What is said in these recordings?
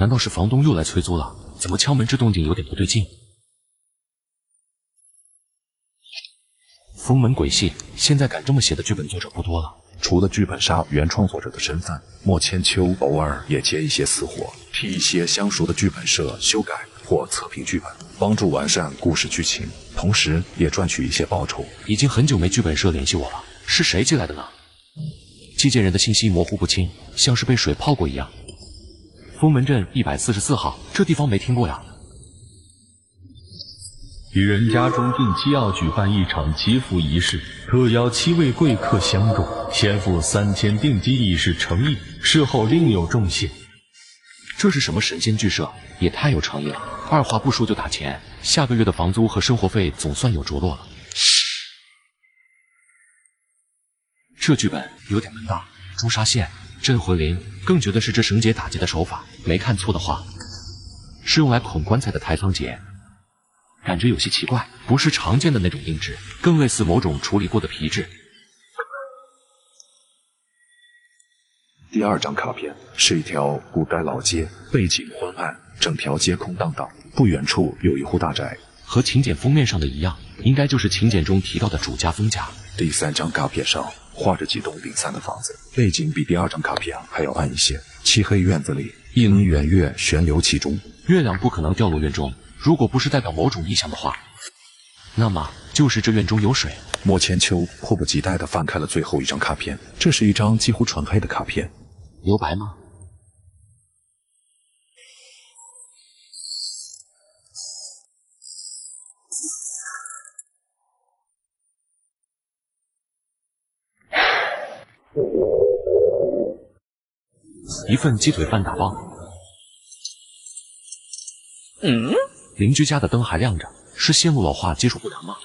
难道是房东又来催租了？怎么敲门这动静有点不对劲？封门鬼戏，现在敢这么写的剧本作者不多了。除了剧本杀原创作者的身份，莫千秋偶尔也接一些私活，替一些相熟的剧本社修改或测评剧本，帮助完善故事剧情，同时也赚取一些报酬。已经很久没剧本社联系我了，是谁寄来的呢？寄件人的信息模糊不清，像是被水泡过一样。封门镇144号，这地方没听过呀。于人家中定期要举办一场祈福仪式，特邀7位贵客相助，先付3000定金以示诚意，事后另有重谢。这是什么神仙剧社？也太有诚意了，二话不说就打钱，下个月的房租和生活费总算有着落了。这剧本有点门道，朱砂线、镇魂铃，更觉得是这绳结打结的手法，没看错的话，是用来捆棺材的抬仓结。感觉有些奇怪，不是常见的那种硬质，更类似某种处理过的皮质。第2张卡片是一条古代老街，背景昏暗，整条街空荡荡，不远处有一户大宅，和请柬封面上的一样，应该就是请柬中提到的主家封家。第3张卡片上画着几栋零散的房子，背景比第2张卡片还要暗一些。漆黑院子里，一轮圆月悬流其中，月亮不可能掉落院中，如果不是代表某种意象的话，那么就是这院中有水。莫千秋迫不及待地翻开了最后一张卡片，这是一张几乎纯黑的卡片。留白吗？一份鸡腿饭打包。邻居家的灯还亮着，是线路老化接触不良吗？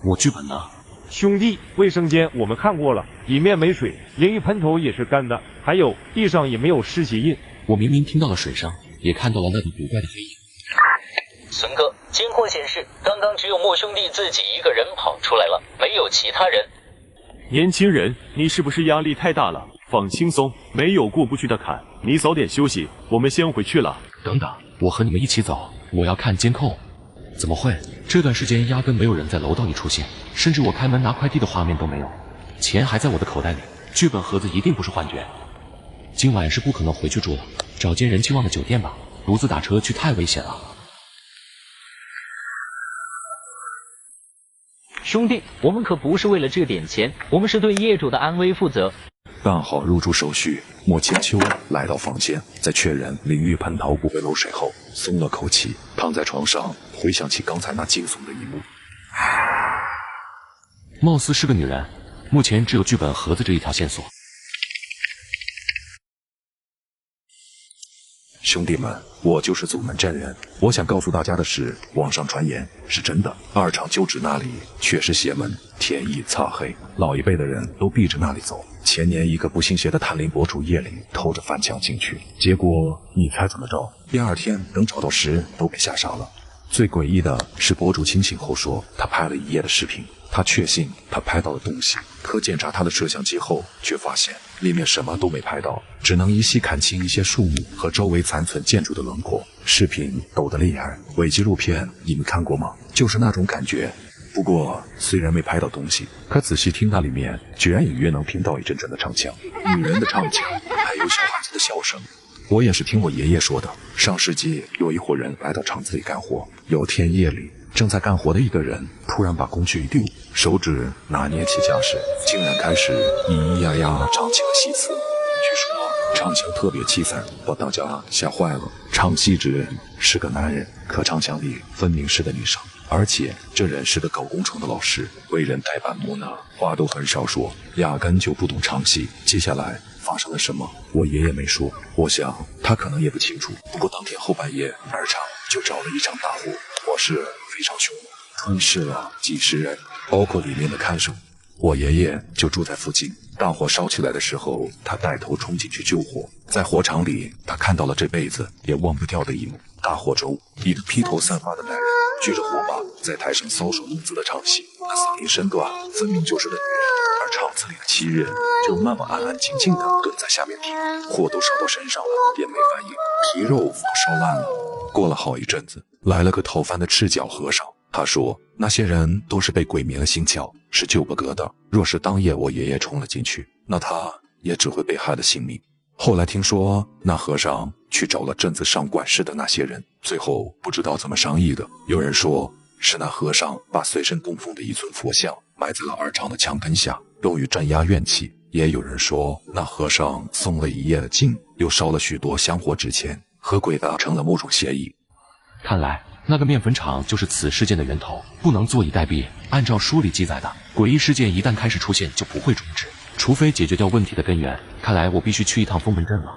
我剧本呢？兄弟，卫生间我们看过了，里面没水，淋浴喷头也是干的，还有地上也没有湿鞋印。我明明听到了水声，也看到了那个古怪的黑影。孙哥，监控显示，刚刚只有莫兄弟自己一个人跑出来了，没有其他人。年轻人，你是不是压力太大了？放轻松，没有过不去的坎。你早点休息，我们先回去了。等等，我和你们一起走，我要看监控。怎么会？这段时间压根没有人在楼道里出现，甚至我开门拿快递的画面都没有。钱还在我的口袋里，剧本盒子一定不是幻觉。今晚是不可能回去住了，找间人气旺的酒店吧，独自打车去太危险了。兄弟，我们可不是为了这点钱，我们是对业主的安危负责。办好入住手续，莫千秋来到房间，在确认淋浴喷头不会漏水后，松了口气，躺在床上回想起刚才那惊悚的一幕。貌似是个女人，目前只有剧本盒子这一条线索。兄弟们，我就是祖门真人。我想告诉大家的是，网上传言是真的。2厂旧址那里确实邪门，天意擦黑，老一辈的人都避着那里走。前年一个不信邪的探灵博主夜里偷着翻墙进去，结果你猜怎么着？第2天等找到时都被吓傻了。最诡异的是，博主清醒后说他拍了1夜的视频，他确信他拍到了东西，可检查他的摄像机后，却发现里面什么都没拍到，只能依稀看清一些树木和周围残存建筑的轮廓。视频抖得厉害，伪纪录片你们看过吗？就是那种感觉。不过虽然没拍到东西，可仔细听那里面居然隐约能听到一阵阵的唱腔，女人的唱腔，还有小孩子的笑声。我也是听我爷爷说的，上世纪有一伙人来到厂子里干活，有天夜里正在干活的一个人突然把工具一丢，手指拿捏起架势，竟然开始咿咿呀呀唱起了戏词。据说唱腔特别凄惨，把大家吓坏了。唱戏之人是个男人，可唱腔里分明是个女生，而且这人是个搞工程的老师，为人呆板木讷，话都很少说，压根就不懂唱戏。接下来发生了什么，我爷爷没说，我想他可能也不清楚。不过当天后半夜，2厂就着了一场大火，火势非常凶猛，吞噬了几十人，包括里面的看守。我爷爷就住在附近。大火烧起来的时候，他带头冲进去救火。在火场里，他看到了这辈子也忘不掉的一幕：大火中，一个披头散发的男人举着火把在台上搔首弄姿的唱戏，那嗓音身段分明就是个女人，而场子里的7人就慢慢安安静静地蹲在下面听。火都烧到身上了，也没反应，皮肉都烧烂了。过了好一阵子，来了个讨饭的赤脚和尚。他说那些人都是被鬼迷了心窍，是救不得的。若是当夜我爷爷冲了进去，那他也只会被害了性命。后来听说那和尚去找了镇子上管事的那些人，最后不知道怎么商议的。有人说是那和尚把随身供奉的一尊佛像埋在了二厂的墙根下，用于镇压怨气。也有人说那和尚诵了一夜的经，又烧了许多香火纸钱，和鬼达成了某种协议。看来那个面粉厂就是此事件的源头，不能坐以待毙。按照书里记载的，诡异事件一旦开始出现，就不会终止，除非解决掉问题的根源。看来我必须去一趟封门镇了。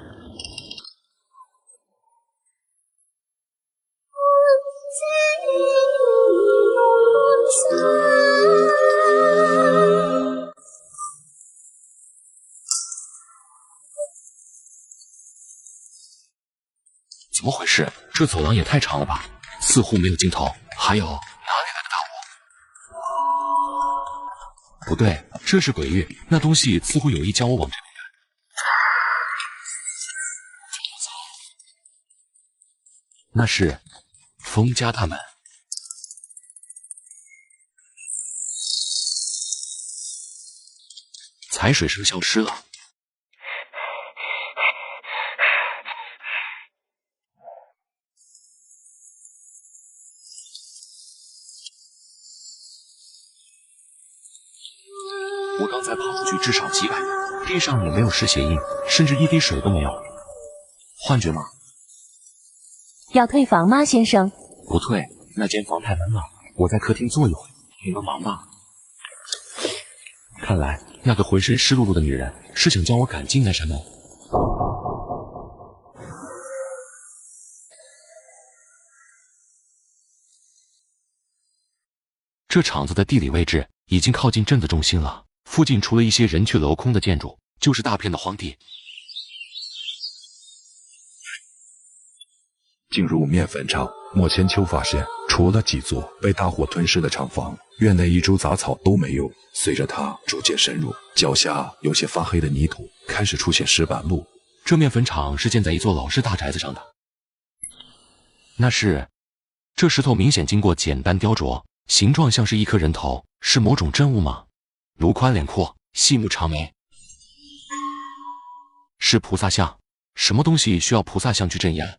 怎么回事？这走廊也太长了吧，似乎没有尽头。还有，哪里来的大火？不对，这是鬼域，那东西似乎有意将我往这边赶。那是封家大门。踩水声消失了。我刚才跑出去至少几百米，地上也没有湿鞋印，甚至一滴水都没有。幻觉吗？要退房吗，先生？不退，那间房太闷了，我在客厅坐一会，你们忙吧。看来那个浑身湿漉漉的女人是想将我赶进那扇门。这厂子的地理位置已经靠近镇子中心了。附近除了一些人去楼空的建筑，就是大片的荒地。进入面粉厂，莫千秋发现，除了几座被大火吞噬的厂房，院内一株杂草都没有。随着他逐渐深入，脚下有些发黑的泥土开始出现石板路。这面粉厂是建在一座老式大宅子上的。那是，这石头明显经过简单雕琢，形状像是一颗人头，是某种真物吗？颅宽脸阔，细目长眉，是菩萨像。什么东西需要菩萨像去镇压？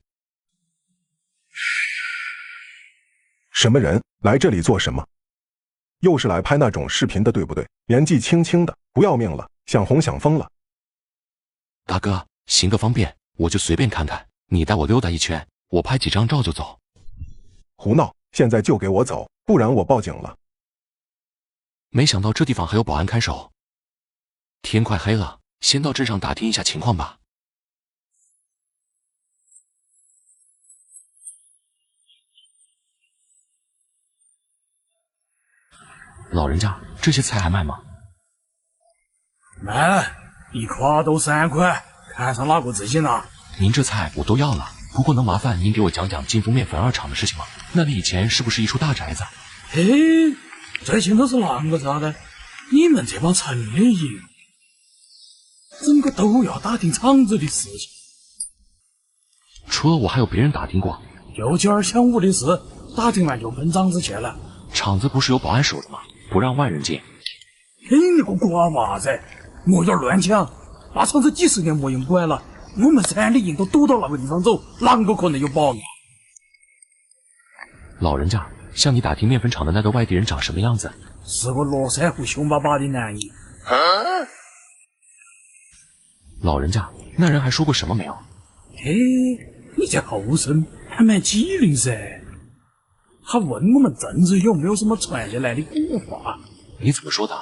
什么人来这里做什么？又是来拍那种视频的，对不对？年纪轻轻的，不要命了，想红想疯了。大哥，行个方便，我就随便看看，你带我溜达一圈，我拍几张照就走。胡闹！现在就给我走，不然我报警了。没想到这地方还有保安看守。天快黑了，先到镇上打听一下情况吧。老人家，这些菜还卖吗？卖，一筐都3块，看上哪个自己拿。您这菜我都要了，不过能麻烦您给我讲讲金丰面粉二厂的事情吗？那里以前是不是一处大宅子？嘿，最近都是啷个啥的？你们这帮城里人，怎个都要打听厂子的事情？除了我，还有别人打听过。就今儿晌午的事，打听完就奔厂子去了。厂子不是有保安守着吗？不让外人进。嘿，你个瓜娃子，莫要乱讲！那厂子几10年没人管了，我们山里人都躲到那个地方走，啷个可能有保安？老人家，向你打听面粉厂的那个外地人长什么样子？是个络腮胡、凶巴巴的男人。老人家，那人还说过什么没有？嘿，你这后生还蛮机灵噻，还问我们镇子有没有什么传下来的古话。你怎么说的？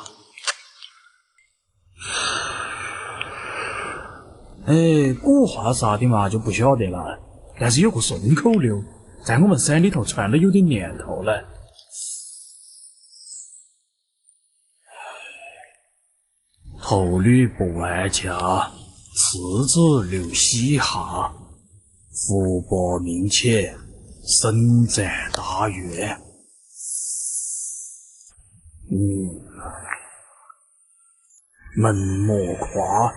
古话啥的嘛就不晓得了，但是有个顺口溜，在我们山里头传了有点年头了。头女不爱家，次子留西夏，福薄命浅，身在大院。门莫夸。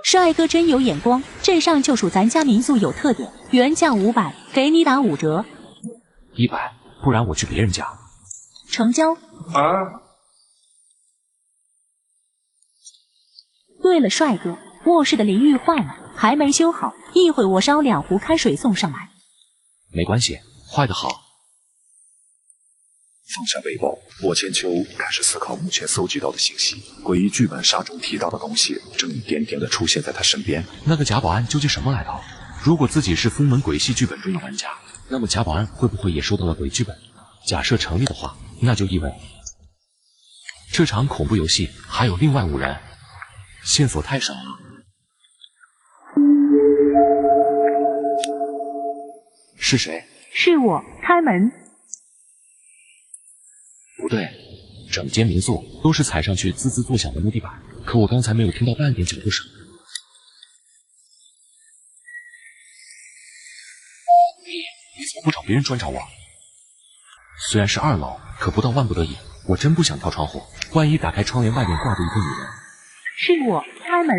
帅哥真有眼光，这上就属咱家民宿有特点，原价500，给你打5折。100，不然我去别人家。成交。对了，帅哥，卧室的淋浴坏了，还没修好，一会我烧2壶开水送上来。没关系，坏的好。放下背包，我千秋开始思考目前搜集到的信息。诡异剧本杀中提到的东西，正一点点的出现在他身边。那个贾保安究竟什么来头？如果自己是封门鬼系剧本中的玩家，那么贾保安会不会也收到了鬼剧本？假设成立的话，那就意味这场恐怖游戏还有另外5人，线索太少了。是谁？是我，开门。不对，整间民宿都是踩上去滋滋作响的木地板，可我刚才没有听到半点脚步声。你怎么不找别人专找我？虽然是2楼，可不到万不得已，我真不想跳窗户。万一打开窗帘，外面挂着一个女人。是我，开门。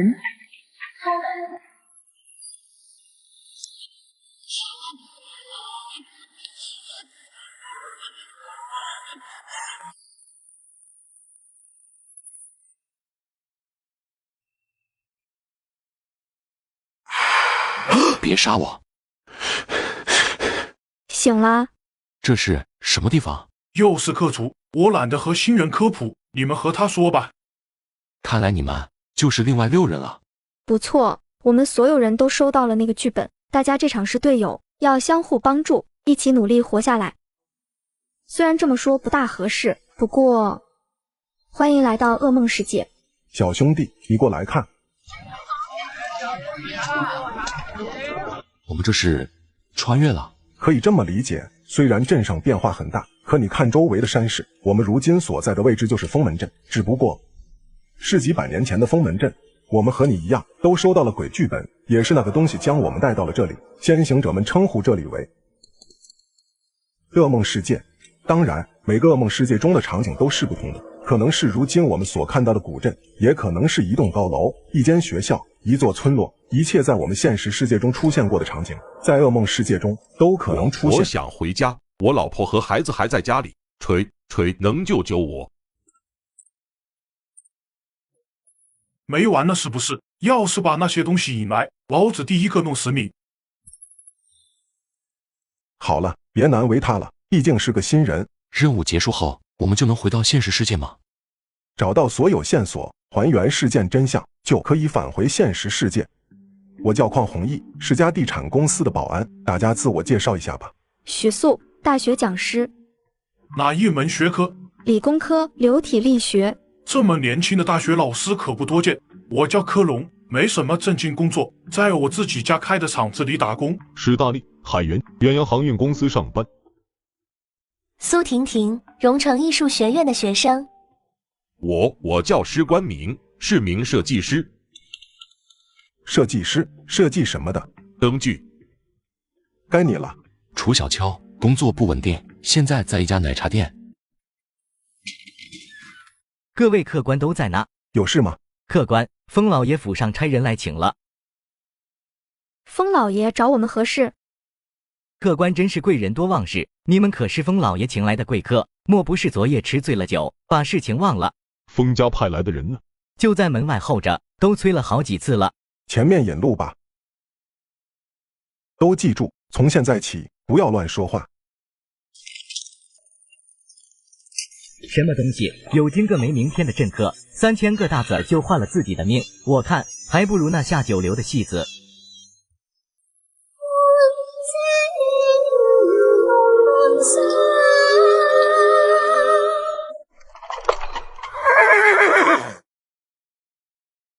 别杀我！醒啦？这是什么地方？又是客厨，我懒得和新人科普，你们和他说吧。看来你们就是另外6人了。不错，我们所有人都收到了那个剧本，大家这场是队友，要相互帮助，一起努力活下来。虽然这么说不大合适，不过欢迎来到噩梦世界。小兄弟，你过来看。我们这是穿越了。可以这么理解，虽然镇上变化很大，可你看周围的山势，我们如今所在的位置就是封门镇，只不过是几百年前的封门镇。我们和你一样，都收到了鬼剧本，也是那个东西将我们带到了这里。先行者们称呼这里为噩梦世界。当然，每个噩梦世界中的场景都是不同的，可能是如今我们所看到的古镇，也可能是一栋高楼、一间学校、一座村落，一切在我们现实世界中出现过的场景，在噩梦世界中都可能出现。我想回家，我老婆和孩子还在家里。锤能救救我？没完了是不是？要是把那些东西引来，老子第一个弄死你！好了，别难为他了，毕竟是个新人。任务结束后，我们就能回到现实世界吗？找到所有线索，还原事件真相，就可以返回现实世界。我叫邝弘毅，是家地产公司的保安，大家自我介绍一下吧。许素，大学讲师。哪一门学科？理工科，流体力学。这么年轻的大学老师可不多见。我叫科龙，没什么正经工作，在我自己家开的厂子里打工。史大力，海员，远洋航运公司上班。苏婷婷，荣城艺术学院的学生。我叫施关明，是名设计师。设计师，设计什么的？灯具。该你了。楚小秋，工作不稳定，现在在一家奶茶店。各位客官都在呢。有事吗？客官，封老爷府上差人来请了。封老爷找我们何事？客官真是贵人多忘事，你们可是封老爷请来的贵客，莫不是昨夜吃醉了酒，把事情忘了？封家派来的人呢？就在门外候着，都催了好几次了。前面引路吧。都记住，从现在起不要乱说话。什么东西？有今个没明天的政客，3000个大子就换了自己的命，我看还不如那下九流的戏子。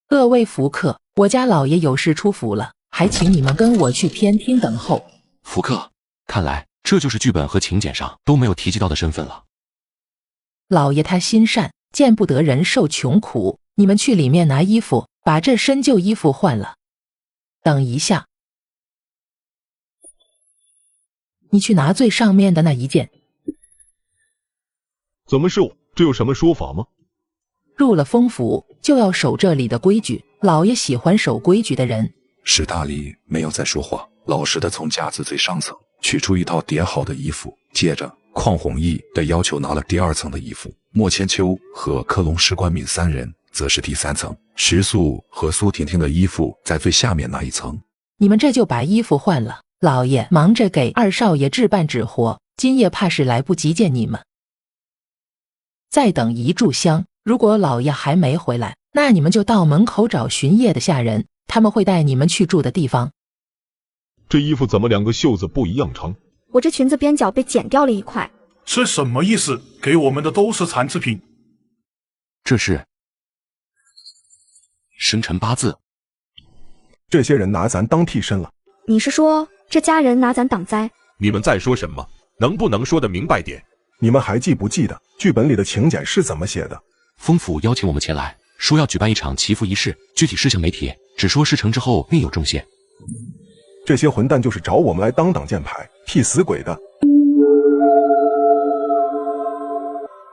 各位福客，我家老爷有事出府了，还请你们跟我去偏厅等候。福克，看来这就是剧本和请柬上都没有提及到的身份了。老爷他心善，见不得人受穷苦，你们去里面拿衣服，把这身旧衣服换了。等一下，你去拿最上面的那一件。怎么是我？这有什么说法吗？入了封府就要守这里的规矩，老爷喜欢守规矩的人。史大力没有再说话，老实的从架子最上层取出一套叠好的衣服，接着邝弘毅的要求拿了第2层的衣服，莫千秋和科隆石冠敏3人则是第3层，石素和苏婷婷的衣服在最下面那一层。你们这就把衣服换了，老爷忙着给2少爷置办纸活，今夜怕是来不及见你们。再等1炷香，如果老爷还没回来，那你们就到门口找巡夜的下人，他们会带你们去住的地方。这衣服怎么2个袖子不一样长？我这裙子边角被剪掉了一块。这什么意思？给我们的都是残次品。这是生辰8字。这些人拿咱当替身了。你是说这家人拿咱挡灾？你们在说什么？能不能说得明白点？你们还记不记得剧本里的请柬是怎么写的？封府邀请我们前来，说要举办一场祈福仪式，具体事项没提，只说事成之后另有重谢。这些混蛋就是找我们来当挡箭牌、替死鬼的。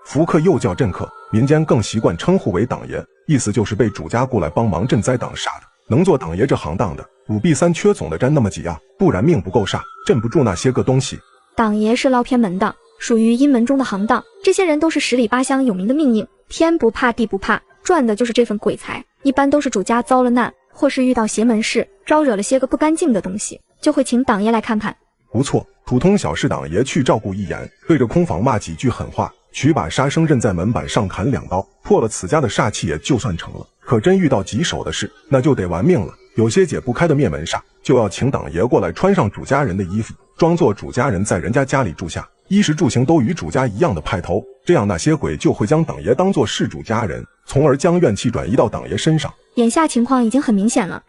福克又叫镇客，民间更习惯称呼为党爷，意思就是被主家雇来帮忙镇灾挡煞的。能做党爷这行当的，5弊3缺总的沾那么几样，不然命不够煞，镇不住那些个东西。党爷是捞偏门的，属于阴门中的行当，这些人都是10里8乡有名的命硬，天不怕地不怕，赚的就是这份鬼财。一般都是主家遭了难，或是遇到邪门事，招惹了些个不干净的东西，就会请党爷来看看。不错，普通小事党爷去照顾一言，对着空房骂几句狠话，取把杀生刃在门板上砍2刀，破了此家的煞气也就算成了。可真遇到棘手的事，那就得玩命了。有些解不开的灭门煞，就要请党爷过来穿上主家人的衣服，装作主家人在人家家里住下，衣食住行都与主家一样的派头，这样那些鬼就会将党爷当作是主家人，从而将怨气转移到党爷身上。眼下情况已经很明显了，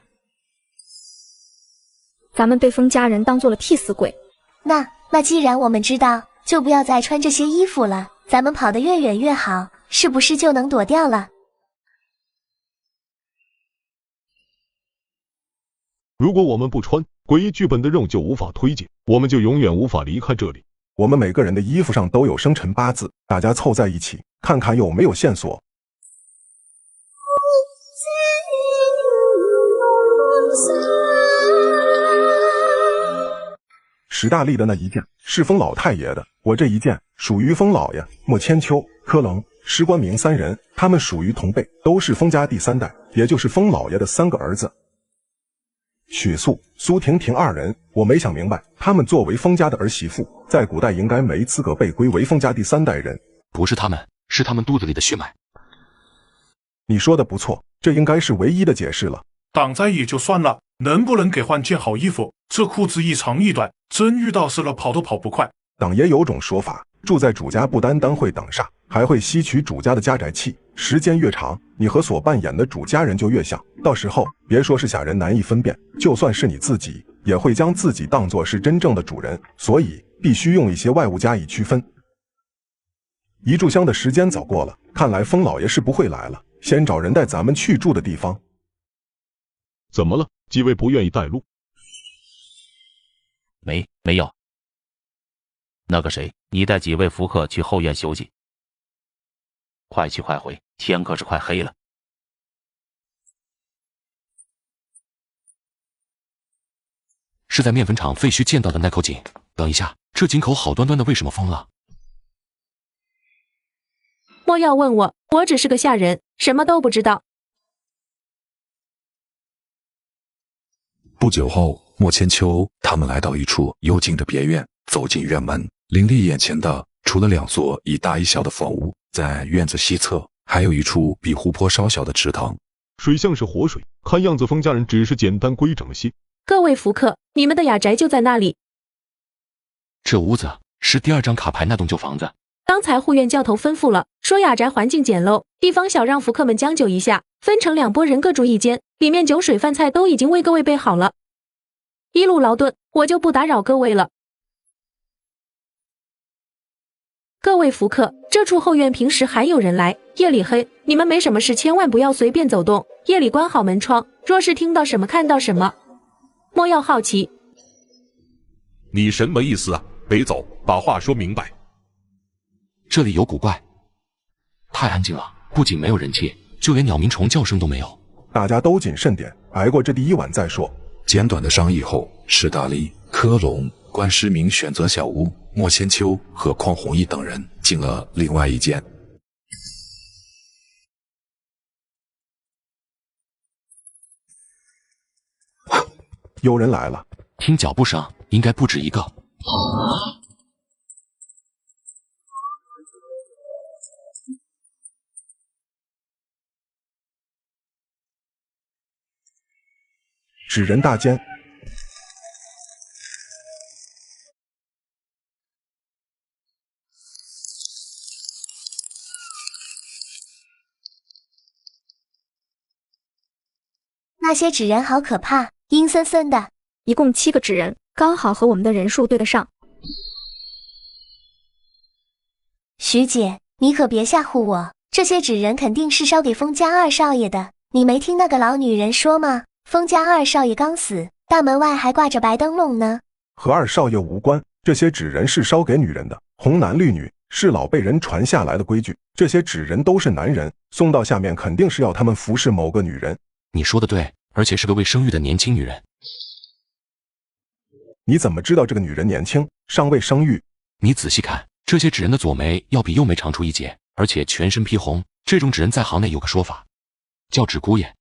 咱们被封家人当做了替死鬼。那既然我们知道，就不要再穿这些衣服了，咱们跑得越远越好，是不是就能躲掉了？如果我们不穿，诡异剧本的任务就无法推进，我们就永远无法离开这里。我们每个人的衣服上都有生辰8字，大家凑在一起，看看有没有线索。史大力的那一件是封老太爷的，我这一件属于封老爷。莫千秋、柯棱、石冠明3人，他们属于同辈，都是封家第3代，也就是封老爷的3个儿子。许素、苏婷婷2人，我没想明白，他们作为封家的儿媳妇，在古代应该没资格被归为封家第3代人。不是他们，是他们肚子里的血脉。你说的不错，这应该是唯一的解释了。挡灾也就算了，能不能给换件好衣服？这裤子一长一短，真遇到事了跑都跑不快。党爷有种说法，住在主家不单单会挡煞，还会吸取主家的家宅气，时间越长，你和所扮演的主家人就越像，到时候别说是下人难以分辨，就算是你自己，也会将自己当作是真正的主人，所以必须用一些外物加以区分。1炷香的时间早过了，看来封老爷是不会来了，先找人带咱们去住的地方。怎么了？几位不愿意带路？没有。那个谁，你带几位福客去后院休息。快去快回，天可是快黑了。是在面粉厂废墟见到的那口井。等一下，这井口好端端的为什么封了？莫要问我，我只是个下人，什么都不知道。不久后，莫千秋他们来到一处幽静的别院，走进院门，林立眼前的除了2座一大一小的房屋，在院子西侧还有一处比湖泊稍小的池塘，水像是活水，看样子封家人只是简单规整些。各位福客，你们的雅宅就在那里。这屋子是第2张卡牌那栋旧房子。刚才护院教头吩咐了，说雅宅环境简陋，地方小，让福客们将就一下，分成2拨人各住一间，里面酒水饭菜都已经为各位备好了。一路劳顿，我就不打扰各位了。各位福客，这处后院平时还有人来，夜里黑，你们没什么事千万不要随便走动，夜里关好门窗，若是听到什么看到什么，莫要好奇。你什么意思啊？别走，把话说明白。这里有古怪，太安静了，不仅没有人气，就连鸟鸣虫叫声都没有。大家都谨慎点，挨过这第一晚再说。简短的商议后，史大力、科隆、关诗明选择小屋，莫千秋和匡弘毅等人进了另外一间。有人来了，听脚步声，应该不止一个。纸人大间，那些纸人好可怕，阴森森的。一共7个纸人，刚好和我们的人数对得上。徐姐，你可别吓唬我，这些纸人肯定是烧给封家二少爷的。你没听那个老女人说吗？封家二少爷刚死，大门外还挂着白灯笼呢。和二少爷无关，这些纸人是烧给女人的，红男绿女是老辈人传下来的规矩。这些纸人都是男人，送到下面肯定是要他们服侍某个女人。你说的对，而且是个未生育的年轻女人。你怎么知道这个女人年轻，尚未生育？你仔细看，这些纸人的左眉要比右眉长出一截，而且全身披红。这种纸人在行内有个说法，叫纸姑爷。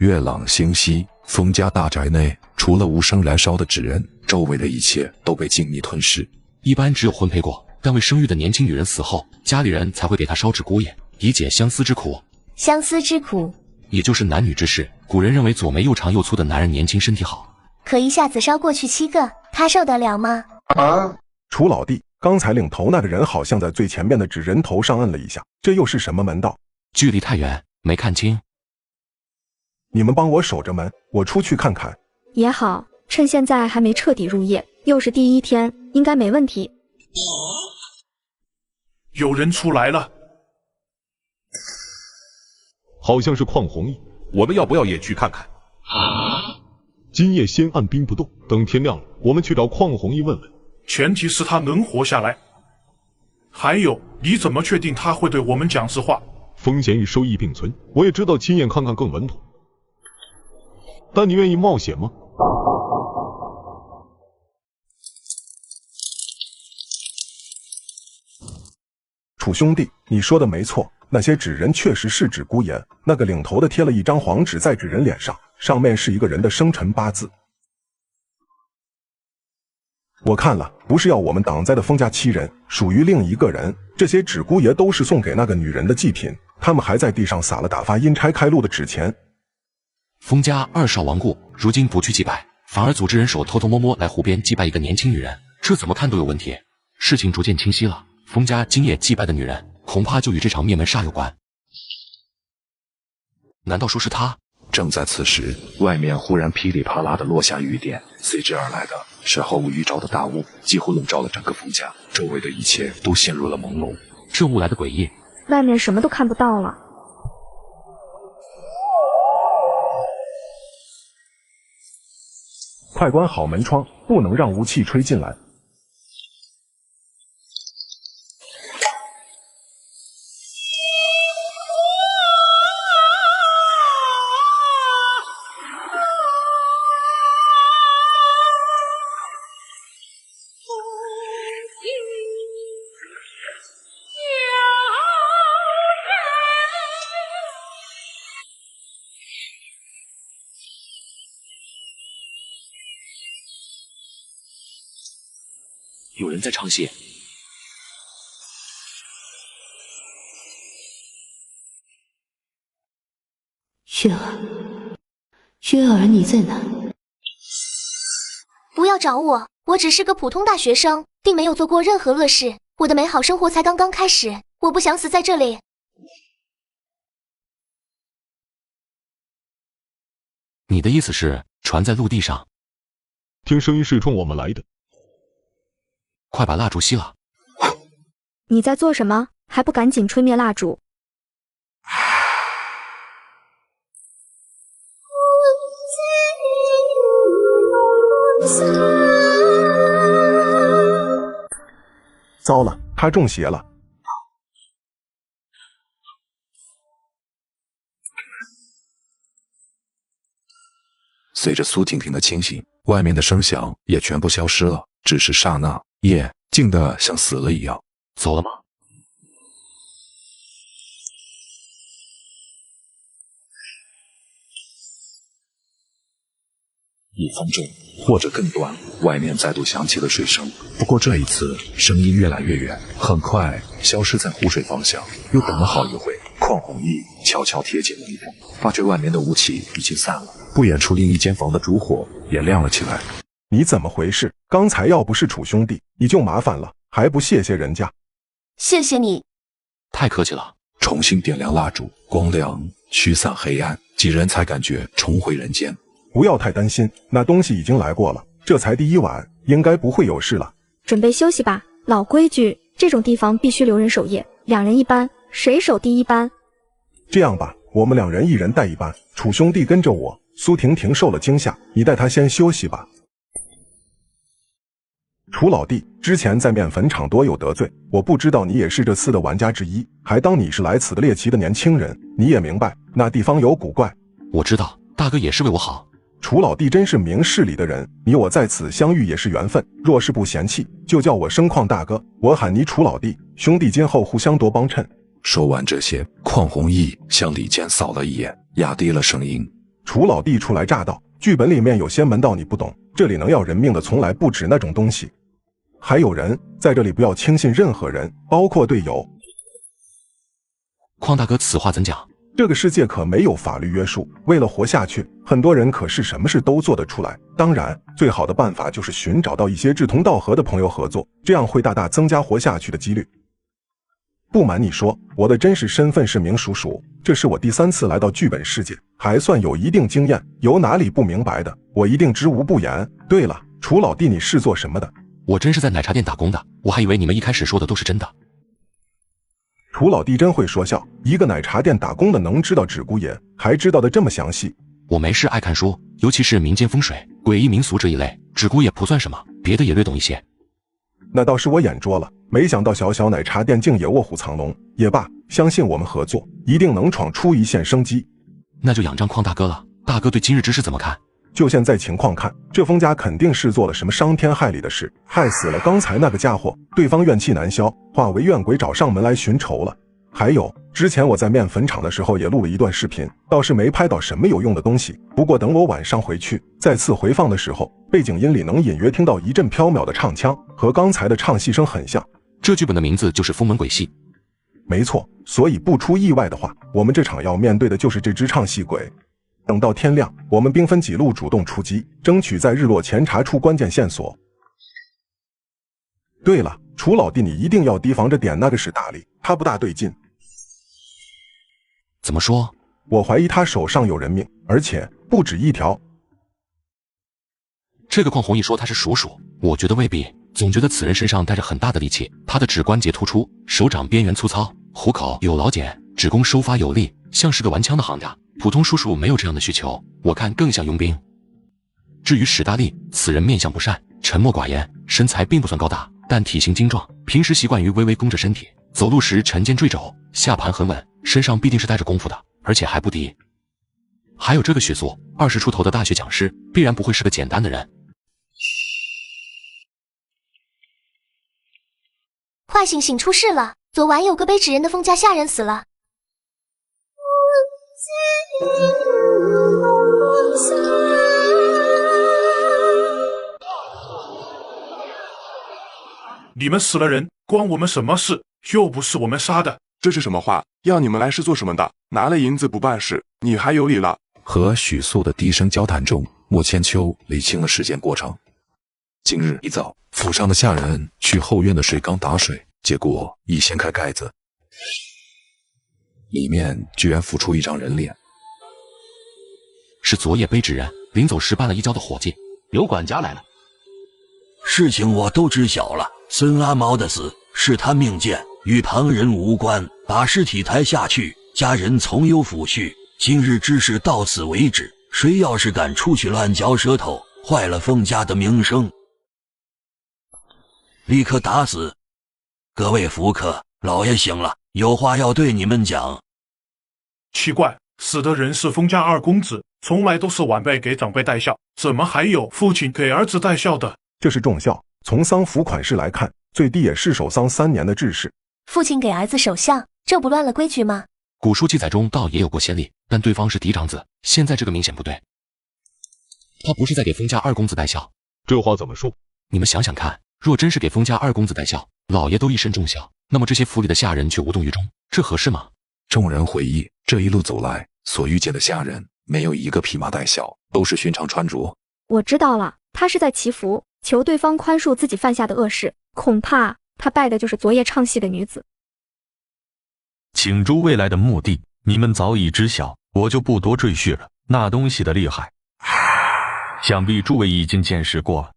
月朗星稀，封家大宅内除了无声燃烧的纸人，周围的一切都被静谧吞噬。一般只有婚配过但未生育的年轻女人死后，家里人才会给她烧纸姑爷，以解相思之苦。相思之苦，也就是男女之事。古人认为左眉又长又粗的男人年轻身体好。可一下子烧过去7个，他受得了吗？楚老弟，刚才领头那个人好像在最前面的纸人头上摁了一下，这又是什么门道？距离太远，没看清。你们帮我守着门，我出去看看。也好，趁现在还没彻底入夜，又是第一天，应该没问题。有人出来了，好像是邝弘毅，我们要不要也去看看？今夜先按兵不动，等天亮了，我们去找邝弘毅问问。前提是他能活下来。还有，你怎么确定他会对我们讲实话？风险与收益并存，我也知道亲眼看看更稳妥。但你愿意冒险吗？楚兄弟，你说的没错，那些纸人确实是纸姑爷。那个领头的贴了一张黄纸在纸人脸上，上面是一个人的生辰八字。我看了，不是要我们挡灾的封家7人，属于另一个人。这些纸姑爷都是送给那个女人的祭品，他们还在地上撒了打发阴差开路的纸钱。封家二少亡故，如今不去祭拜，反而组织人手偷偷摸摸来湖边祭拜一个年轻女人，这怎么看都有问题。事情逐渐清晰了，封家今夜祭拜的女人，恐怕就与这场灭门煞有关。难道说是她？正在此时，外面忽然噼里啪啦的落下雨点，随之而来的是毫无预兆的大雾，几乎笼罩了整个封家，周围的一切都陷入了朦胧。这雾来的诡异，外面什么都看不到了。快关好门窗，不能让雾气吹进来。有人在唱戏。雪儿，雪儿，你在哪？不要找我，我只是个普通大学生，并没有做过任何恶事。我的美好生活才刚刚开始，我不想死在这里。你的意思是船在陆地上？听声音是冲我们来的。快把蜡烛熄了！你在做什么？还不赶紧吹灭蜡烛！糟了，他中邪了。随着苏婷婷的清醒，外面的声响也全部消失了，只是刹那，夜静得像死了一样。走了吗？1分钟或者更短，外面再度响起了水声，不过这一次声音越来越远，很快消失在湖水方向。又等了好一会，邝弘毅悄悄贴近门缝，发觉外面的雾气已经散了，不远处另一间房的烛火也亮了起来。你怎么回事？刚才要不是楚兄弟，你就麻烦了，还不谢谢人家？谢谢你。太客气了。重新点亮蜡烛，光亮驱散黑暗，几人才感觉重回人间。不要太担心，那东西已经来过了，这才第1晚，应该不会有事了。准备休息吧，老规矩，这种地方必须留人守夜，2人1班，谁守第1班？这样吧，我们2人1人带1班，楚兄弟跟着我。苏婷婷受了惊吓，你带她先休息吧。楚老弟，之前在面粉厂多有得罪，我不知道你也是这次的玩家之一，还当你是来此的猎奇的年轻人。你也明白那地方有古怪。我知道，大哥也是为我好。楚老弟真是明事理的人，你我在此相遇也是缘分，若是不嫌弃，就叫我声邝大哥，我喊你楚老弟，兄弟今后互相多帮衬。说完这些，邝弘毅向里间扫了一眼，压低了声音：楚老弟初来乍到，剧本里面有些门道你不懂，这里能要人命的从来不止那种东西。还有人在这里不要轻信任何人，包括队友。邝大哥此话怎讲？这个世界可没有法律约束，为了活下去，很多人可是什么事都做得出来。当然，最好的办法就是寻找到一些志同道合的朋友合作，这样会大大增加活下去的几率。不瞒你说，我的真实身份是明叔叔，这是我第3次来到剧本世界，还算有一定经验，有哪里不明白的，我一定知无不言。对了，楚老弟，你是做什么的？我真是在奶茶店打工的，我还以为你们一开始说的都是真的。楚老弟真会说笑，一个奶茶店打工的能知道纸姑爷，还知道的这么详细。我没事爱看书，尤其是民间风水、诡异民俗这一类，纸姑也不算什么，别的也略懂一些。那倒是我眼拙了，没想到小小奶茶店竟也卧虎藏龙。也罢，相信我们合作，一定能闯出一线生机。那就仰仗邝大哥了。大哥对今日之事怎么看？就现在情况看，这封家肯定是做了什么伤天害理的事，害死了刚才那个家伙，对方怨气难消，化为怨鬼找上门来寻仇了。还有，之前我在面粉厂的时候也录了一段视频，倒是没拍到什么有用的东西，不过等我晚上回去再次回放的时候，背景音里能隐约听到一阵飘渺的唱腔，和刚才的唱戏声很像。这剧本的名字就是封门鬼戏。没错，所以不出意外的话，我们这场要面对的就是这只唱戏鬼。等到天亮，我们兵分几路主动出击，争取在日落前查出关键线索。对了，楚老弟，你一定要提防着点那个史大力，他不大对劲。怎么说？我怀疑他手上有人命，而且不止一条。这个邝弘毅说他是鼠鼠，我觉得未必，总觉得此人身上带着很大的力气，他的指关节突出，手掌边缘粗糙，虎口有老茧，指弓收发有力，像是个玩枪的行家。普通叔叔没有这样的需求，我看更像佣兵。至于史大力，此人面相不善，沉默寡言，身材并不算高大，但体型精壮，平时习惯于微微弓着身体，走路时沉肩坠肘，下盘很稳，身上必定是带着功夫的，而且还不低。还有这个血素，20出头的大学讲师，必然不会是个简单的人。快醒醒，出事了！昨晚有个背纸人的封家下人死了。你们死了人，关我们什么事？又不是我们杀的。这是什么话？要你们来是做什么的？拿了银子不办事，你还有理了？和许素的低声交谈中，莫千秋理清了事件过程。今日一早，府上的下人去后院的水缸打水，结果一掀开盖子，里面居然浮出一张人脸。是昨夜背纸人临走时绊了一跤的伙计。刘管家来了。事情我都知晓了，孙阿毛的死是他命贱，与旁人无关。把尸体抬下去，家人从优抚恤。今日之事到此为止，谁要是敢出去乱嚼舌头，坏了封家的名声，立刻打死。各位福客，老爷醒了，有话要对你们讲。奇怪，死的人是封家二公子，从来都是晚辈给长辈带孝，怎么还有父亲给儿子带孝的？这是重孝，从丧服款式来看，最低也是守丧3年的制式。父亲给儿子守孝，这不乱了规矩吗？古书记载中倒也有过先例，但对方是嫡长子，现在这个明显不对。他不是在给封家二公子带孝。这话怎么说？你们想想看，若真是给封家二公子带孝，老爷都一身重孝，那么这些府里的下人却无动于衷，这合适吗？众人回忆，这一路走来所遇见的下人，没有一个披麻戴孝，都是寻常穿着。我知道了，他是在祈福，求对方宽恕自己犯下的恶事，恐怕他拜的就是昨夜唱戏的女子。请诸位来的目的，你们早已知晓，我就不多赘叙了。那东西的厉害，想必诸位已经见识过了。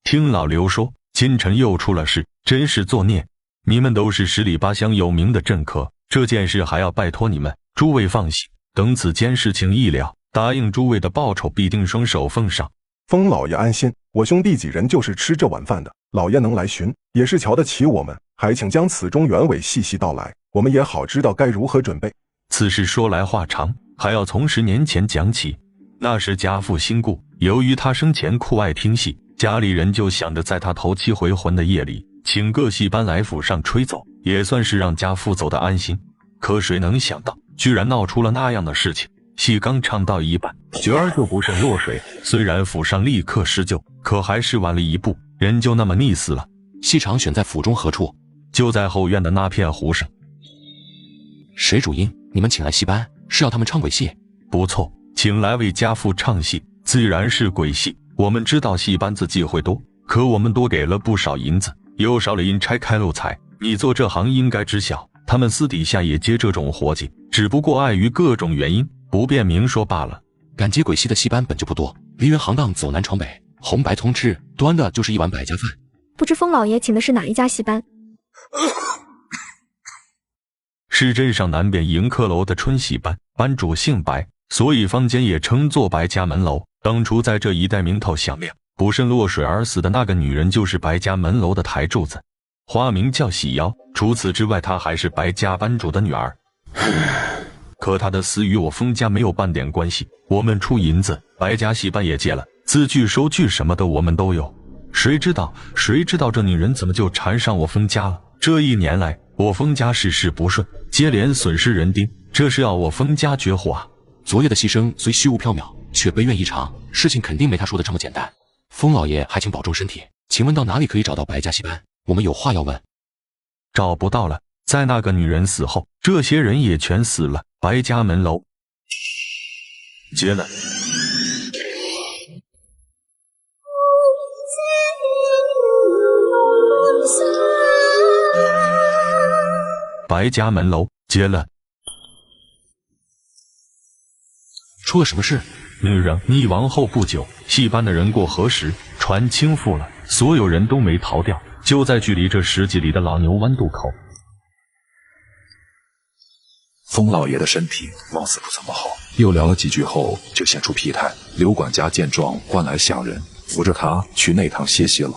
听老刘说，今晨又出了事，真是作孽。你们都是十里八乡有名的政客，这件事还要拜托你们。诸位放心，等此间事情一了，答应诸位的报酬必定双手奉上。封老爷安心，我兄弟几人就是吃这碗饭的，老爷能来寻，也是瞧得起我们，还请将此中原委细细道来，我们也好知道该如何准备。此事说来话长，还要从10年前讲起。那时家父心故，由于他生前酷爱听戏，家里人就想着在他头七回魂的夜里，请各戏班来府上吹奏，也算是让家父走得安心。可谁能想到，居然闹出了那样的事情。戏刚唱到一半，角儿就不慎落水，虽然府上立刻施救，可还是晚了一步，人就那么溺死了。戏场选在府中何处？就在后院的那片湖上。谁主音？你们请来戏班，是要他们唱鬼戏？不错，请来为家父唱戏，自然是鬼戏。我们知道戏班子忌讳多，可我们多给了不少银子，又少了银差开路财。你做这行应该知晓，他们私底下也接这种活计，只不过碍于各种原因，不便明说罢了。敢接鬼戏的戏班本就不多，梨园行当走南闯北，红白通吃，端的就是一碗百家饭。不知封老爷请的是哪一家戏班？是镇上南边迎客楼的春喜班，班主姓白，所以坊间也称作白家门楼。当初在这一带名头响亮，不慎落水而死的那个女人就是白家门楼的台柱子，花名叫喜瑶。除此之外，她还是白家班主的女儿。可她的死与我封家没有半点关系，我们出银子，白家戏班也借了，字据收据什么的我们都有。谁知道这女人怎么就缠上我封家了？这1年来，我封家事事不顺，接连损失人丁，这是要我封家绝户啊！昨夜的牺牲虽虚无缥缈，却悲怨异常，事情肯定没他说的这么简单。封老爷还请保重身体。请问到哪里可以找到白家戏班？我们有话要问。找不到了，在那个女人死后，这些人也全死了。白家门楼接了。白家门楼接了。出了什么事？女人溺亡后不久，戏班的人过河时，船倾覆了，所有人都没逃掉，就在距离这10几里的老牛湾渡口。封老爷的身体貌似不怎么好，又聊了几句后就显出疲态。刘管家见状，唤来下人扶着他去内堂歇息了。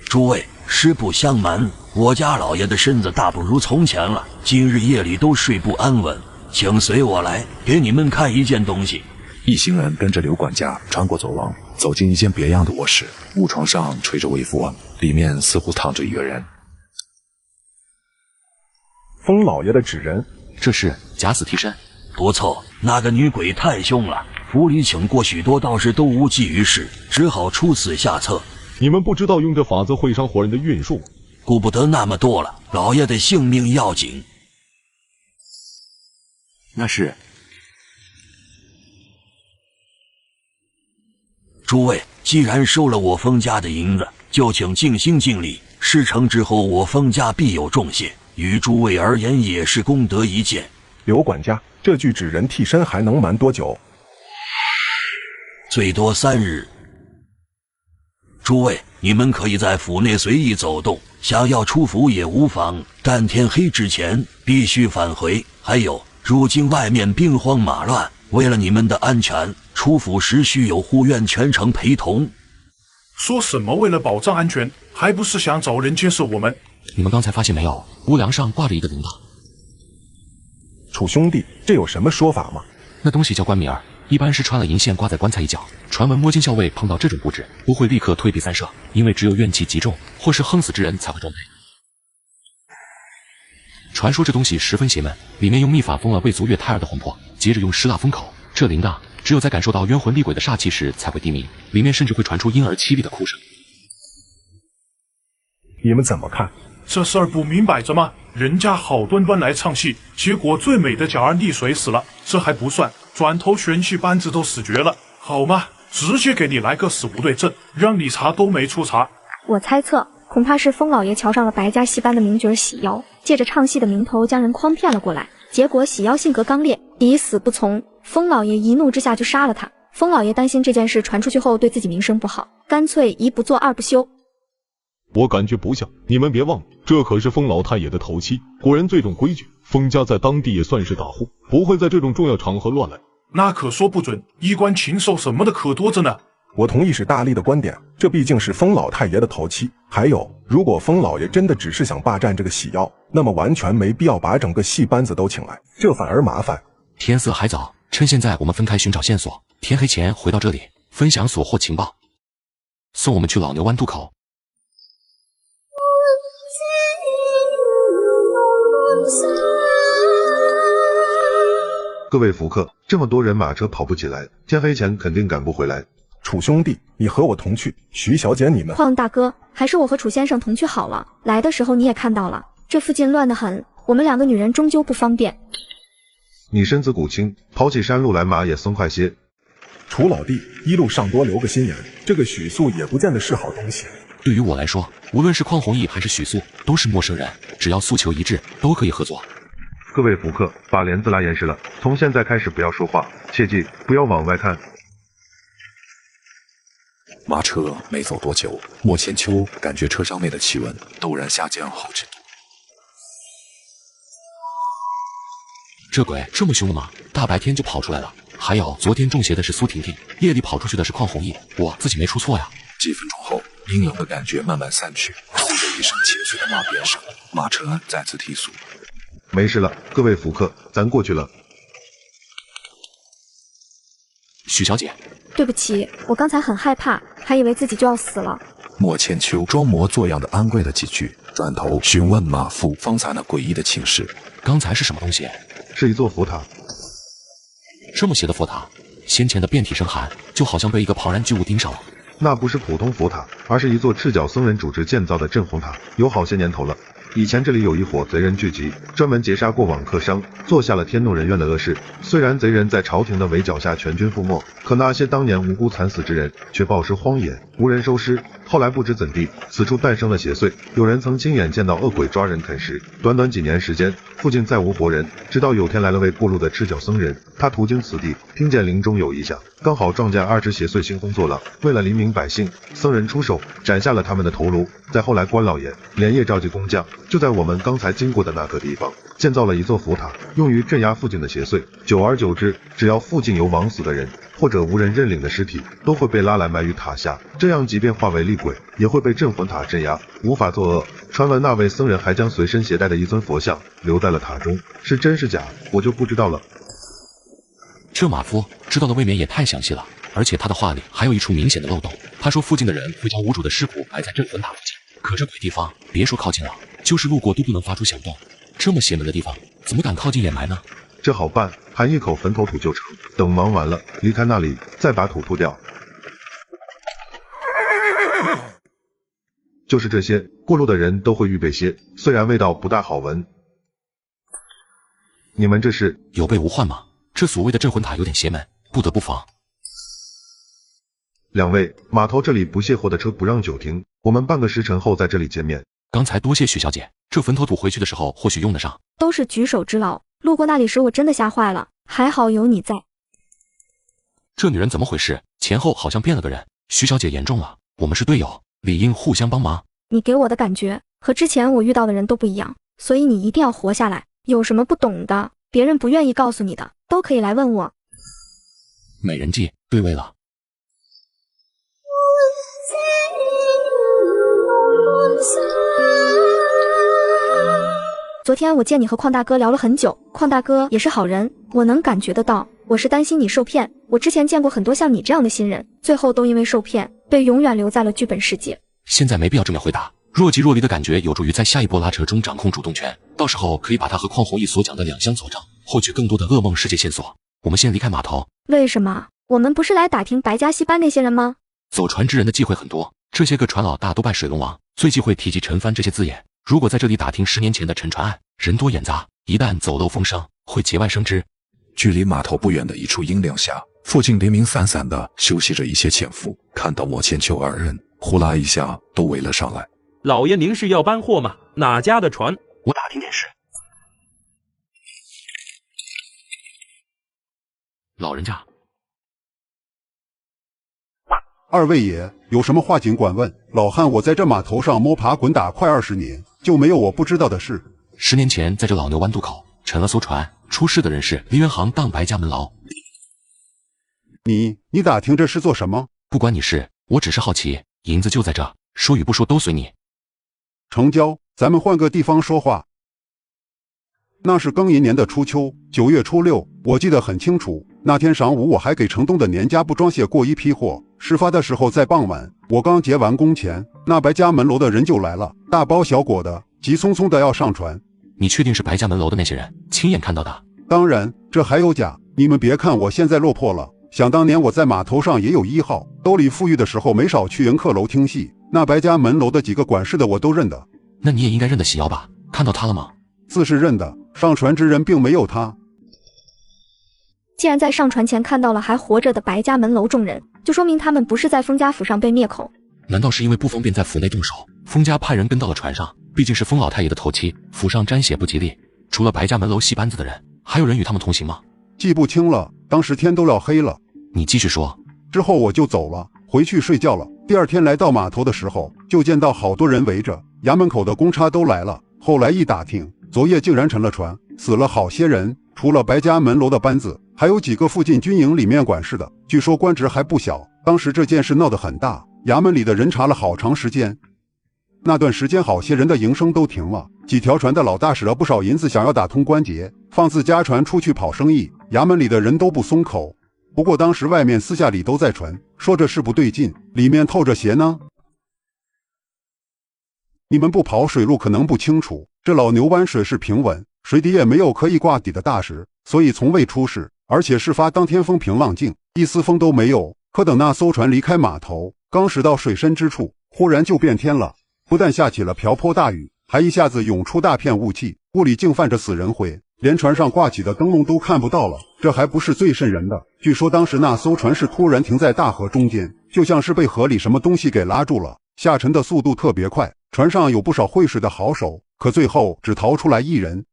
诸位，实不相瞒，我家老爷的身子大不如从前了，今日夜里都睡不安稳，请随我来，给你们看一件东西。一行人跟着刘管家穿过走廊，走进一间别样的卧室，木床上垂着微服，里面似乎躺着一个人。封老爷的纸人，这是假死替身。不错，那个女鬼太凶了，府里请过许多道士都无济于事，只好出此下策。你们不知道用这法子会伤活人的运数，顾不得那么多了，老爷的性命要紧。那是。诸位，既然收了我封家的银子，就请尽心尽力，事成之后我封家必有重谢，于诸位而言也是功德一件。刘管家，这具纸人替身还能瞒多久？最多3日。诸位，你们可以在府内随意走动，想要出府也无妨，但天黑之前必须返回。还有，如今外面兵荒马乱，为了你们的安全，出府时需有护院全程陪同。说什么为了保障安全，还不是想找人监视我们？你们刚才发现没有，屋梁上挂着一个铃铛。楚兄弟，这有什么说法吗？那东西叫冠名儿，一般是穿了银线挂在棺材一角。传闻摸金校尉碰到这种布置，不会立刻退避三舍，因为只有怨气极重或是横死之人才会装配。传说这东西十分邪门，里面用秘法封了未足月胎儿的魂魄，接着用尸蜡封口。这铃铛只有在感受到冤魂厉鬼的煞气时才会低鸣，里面甚至会传出婴儿凄厉的哭声。你们怎么看？这事儿不明摆着吗？人家好端端来唱戏，结果最美的假儿溺水死了，这还不算，转头玄气班子都死绝了，好吗？直接给你来个死无对证，让你查都没处查。我猜测，恐怕是风老爷瞧上了白家戏班的名角喜妖，借着唱戏的名头将人诓骗了过来。结果喜妖性格刚烈，抵死不从，风老爷一怒之下就杀了他。风老爷担心这件事传出去后对自己名声不好，干脆一不做二不休。我感觉不像，你们别忘了，这可是风老太爷的头七，果然最重规矩。风家在当地也算是大户，不会在这种重要场合乱来。那可说不准，衣冠禽兽什么的可多着呢。我同意史大力的观点，这毕竟是风老太爷的头七。还有，如果风老爷真的只是想霸占这个喜妖，那么完全没必要把整个戏班子都请来，这反而麻烦。天色还早，趁现在我们分开寻找线索，天黑前回到这里，分享所获情报，送我们去老牛湾渡口。各位福客，这么多人马车跑不起来，天黑前肯定赶不回来。楚兄弟，你和我同去，徐小姐你们……邝大哥，还是我和楚先生同去好了。来的时候你也看到了，这附近乱得很，我们2个女人终究不方便。你身子骨轻，跑起山路来马也松快些。楚老弟，一路上多留个心眼，这个许素也不见得是好东西。对于我来说，无论是邝弘毅还是许素，都是陌生人，只要诉求一致，都可以合作。各位福客，把帘子拉严实了，从现在开始不要说话，切记不要往外看。马车没走多久，莫千秋感觉车厢内的气温陡然下降好几度。这鬼这么凶了吗？大白天就跑出来了。还有，昨天中邪的是苏婷婷，夜里跑出去的是邝弘毅，我自己没出错呀。几分钟后，阴冷的感觉慢慢散去，随着一声清脆的马鞭声，马车再次提速。没事了，各位福客，咱过去了。许小姐，对不起，我刚才很害怕，还以为自己就要死了。莫千秋装模作样的安慰了几句，转头询问马夫方才那诡异的寝室。刚才是什么东西？是一座佛塔。这么邪的佛塔，先前的遍体生寒，就好像被一个庞然巨物盯上了。那不是普通佛塔，而是一座赤脚僧人主持建造的镇魂塔，有好些年头了。以前这里有一伙贼人聚集，专门劫杀过往客商，做下了天怒人怨的恶事。虽然贼人在朝廷的围剿下全军覆没，可那些当年无辜惨死之人却暴尸荒野，无人收尸。后来不知怎地，此处诞生了邪祟，有人曾亲眼见到恶鬼抓人啃食。短短几年时间，附近再无活人，直到有天来了位过路的赤脚僧人，他途经此地，听见林中有异响，刚好撞见2只邪祟兴风作浪。为了黎民百姓，僧人出手斩下了他们的头颅。再后来，关老爷连夜召集工匠，就在我们刚才经过的那个地方建造了一座佛塔，用于镇压附近的邪祟。久而久之，只要附近有枉死的人或者无人认领的尸体，都会被拉来埋于塔下，这样即便化为厉鬼，也会被镇魂塔镇压，无法作恶。传闻那位僧人还将随身携带的一尊佛像留在了塔中，是真是假，我就不知道了。这马夫知道的未免也太详细了，而且他的话里还有一处明显的漏洞。他说附近的人会将无主的尸骨埋在镇魂塔附近，可这鬼地方，别说靠近了，就是路过都不能发出响动。这么邪门的地方，怎么敢靠近掩埋呢？这好办，含一口坟头土就成。等忙完了，离开那里，再把土吐掉。就是这些，过路的人都会预备些，虽然味道不大好闻。你们这是有备无患吗？这所谓的镇魂塔有点邪门，不得不防。两位，码头这里不卸货的车不让久停，我们半个时辰后在这里见面。刚才多谢许小姐，这坟头土回去的时候或许用得上。都是举手之劳，路过那里时我真的吓坏了，还好有你在。这女人怎么回事？前后好像变了个人。徐小姐严重了，我们是队友，理应互相帮忙。你给我的感觉和之前我遇到的人都不一样，所以你一定要活下来。有什么不懂的，别人不愿意告诉你的，都可以来问我。美人计对位了。昨天我见你和邝大哥聊了很久，邝大哥也是好人，我能感觉得到。我是担心你受骗，我之前见过很多像你这样的新人，最后都因为受骗，被永远留在了剧本世界。现在没必要正面回答，若即若离的感觉有助于在下一波拉扯中掌控主动权，到时候可以把他和邝弘毅所讲的两相佐证，获取更多的噩梦世界线索。我们先离开码头。为什么？我们不是来打听白嘉熙班那些人吗？走船之人的忌讳很多，这些个船老大都拜水龙王，最忌讳提及陈帆这些字眼。如果在这里打听10年前的沉船案，人多眼杂，一旦走漏风声，会节外生枝。距离码头不远的一处阴凉下，附近零零散散的休息着一些潜伏。看到莫千秋2人，呼啦一下都围了上来。老爷，您是要搬货吗？哪家的船？我打听点事。老人家，二位爷有什么话尽管问。老汉，我在这码头上摸爬滚打快20年，就没有我不知道的事。10年前，在这老牛湾渡口沉了艘船，出事的人是梨园行当白家门牢。你打听这是做什么？不关你事，我只是好奇，银子就在这，说与不说都随你。成交，咱们换个地方说话。那是庚寅年的初秋，9月初6，我记得很清楚。那天晌午，我还给城东的年家部装卸过一批货。事发的时候在傍晚，我刚结完工钱，那白家门楼的人就来了，大包小裹的，急匆匆的要上船。你确定是白家门楼的那些人亲眼看到的？当然，这还有假。你们别看我现在落魄了，想当年我在码头上也有1号，兜里富裕的时候没少去迎客楼听戏，那白家门楼的几个管事的我都认得。那你也应该认得喜瑶吧？看到他了吗？自是认得，上船之人并没有他。既然在上船前看到了还活着的白家门楼众人，就说明他们不是在封家府上被灭口。难道是因为不方便在府内动手，封家派人跟到了船上？毕竟是封老太爷的头七，府上沾血不吉利。除了白家门楼戏班子的人，还有人与他们同行吗？记不清了，当时天都要黑了。你继续说。之后我就走了，回去睡觉了。第二天来到码头的时候，就见到好多人围着，衙门口的公差都来了。后来一打听，昨夜竟然沉了船，死了好些人，除了白家门楼的班子，还有几个附近军营里面管事的，据说官职还不小。当时这件事闹得很大，衙门里的人查了好长时间。那段时间好些人的营生都停了，几条船的老大使了不少银子，想要打通关节，放自家船出去跑生意，衙门里的人都不松口。不过当时外面私下里都在传，说这事不对劲，里面透着邪呢。你们不跑水路可能不清楚，这老牛湾水势平稳，水底也没有可以挂底的大石，所以从未出事。而且事发当天风平浪静，一丝风都没有。可等那艘船离开码头，刚驶到水深之处，忽然就变天了，不但下起了瓢泼大雨，还一下子涌出大片雾气，雾里竟泛着死人灰，连船上挂起的灯笼都看不到了。这还不是最瘆人的，据说当时那艘船是突然停在大河中间，就像是被河里什么东西给拉住了，下沉的速度特别快。船上有不少会水的好手，可最后只逃出来1人。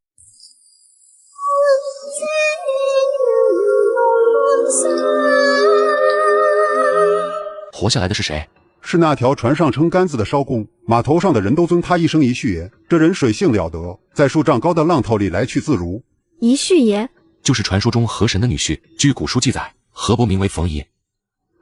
活下来的是谁？是那条船上撑杆子的艄公，码头上的人都尊他一声一婿爷。这人水性了得，在数丈高的浪头里来去自如。一婿爷就是传说中河神的女婿，据古书记载，河伯名为冯夷。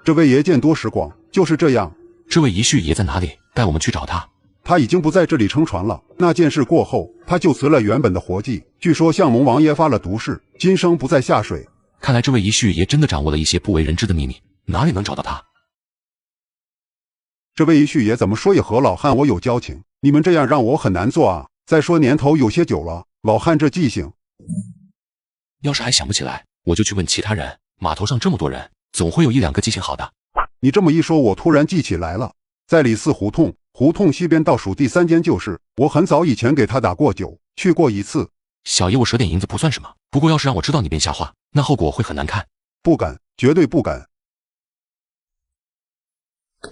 这位爷见多识广，就是这样。这位一婿爷在哪里？带我们去找他。他已经不在这里撑船了。那件事过后，他就辞了原本的活计，据说向蒙王爷发了毒誓，今生不再下水。看来这位一婿爷真的掌握了一些不为人知的秘密，哪里能找到他？这位一婿爷怎么说也和老汉我有交情，你们这样让我很难做啊。再说年头有些久了，老汉这记性，要是还想不起来，我就去问其他人。码头上这么多人，总会有1、2个记性好的。你这么一说，我突然记起来了，在李四胡同西边倒数第3间旧市，我很早以前给他打过酒，去过一次。小爷我赊点银子不算什么，不过要是让我知道你编瞎话，那后果会很难看。不敢，绝对不敢。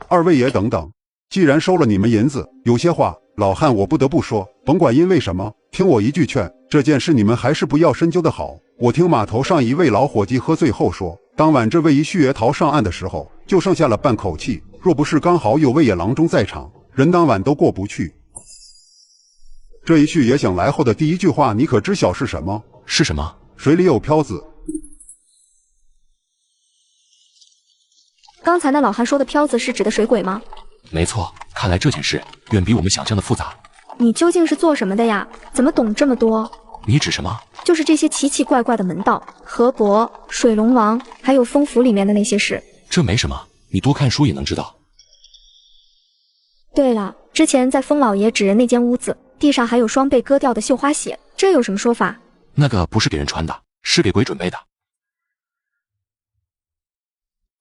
二位爷等等，既然收了你们银子，有些话老汉我不得不说，甭管因为什么，听我一句劝，这件事你们还是不要深究的好。我听码头上一位老伙计喝醉后说，当晚这位一旭爷逃上岸的时候，就剩下了半口气，若不是刚好有位野郎中在场，人当晚都过不去。这一旭爷醒来后的第一句话，你可知晓是什么？是什么？水里有漂子。刚才那老汉说的漂子是指的水鬼吗？没错，看来这件事远比我们想象的复杂。你究竟是做什么的呀？怎么懂这么多？你指什么？就是这些奇奇怪怪的门道，河伯、水龙王，还有风府里面的那些事。这没什么，你多看书也能知道。对了，之前在风老爷指认那间屋子，地上还有双被割掉的绣花血，这有什么说法？那个不是给人穿的，是给鬼准备的。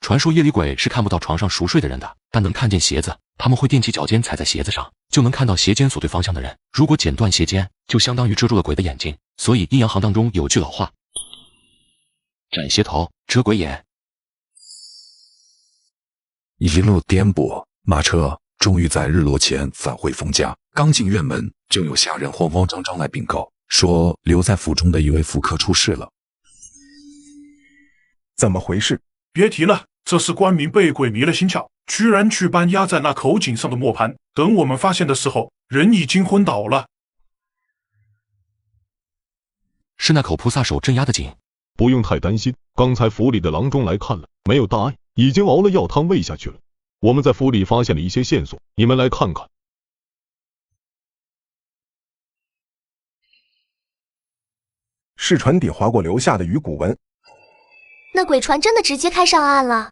传说夜里鬼是看不到床上熟睡的人的，但能看见鞋子，他们会踮起脚尖踩在鞋子上，就能看到鞋尖所对方向的人。如果剪断鞋尖，就相当于遮住了鬼的眼睛。所以阴阳行当中有句老话：斩鞋头，遮鬼眼。一路颠簸，马车终于在日落前返回封家。刚进院门，就有下人慌慌张张来禀告，说留在府中的一位福客出事了。怎么回事？别提了，这是官民被鬼迷了心窍，居然去搬压在那口井上的磨盘。等我们发现的时候，人已经昏倒了。是那口菩萨手镇压的井。不用太担心，刚才府里的郎中来看了，没有大碍，已经熬了药汤喂下去了。我们在府里发现了一些线索，你们来看看。是船底划过留下的鱼骨纹。那鬼船真的直接开上岸了。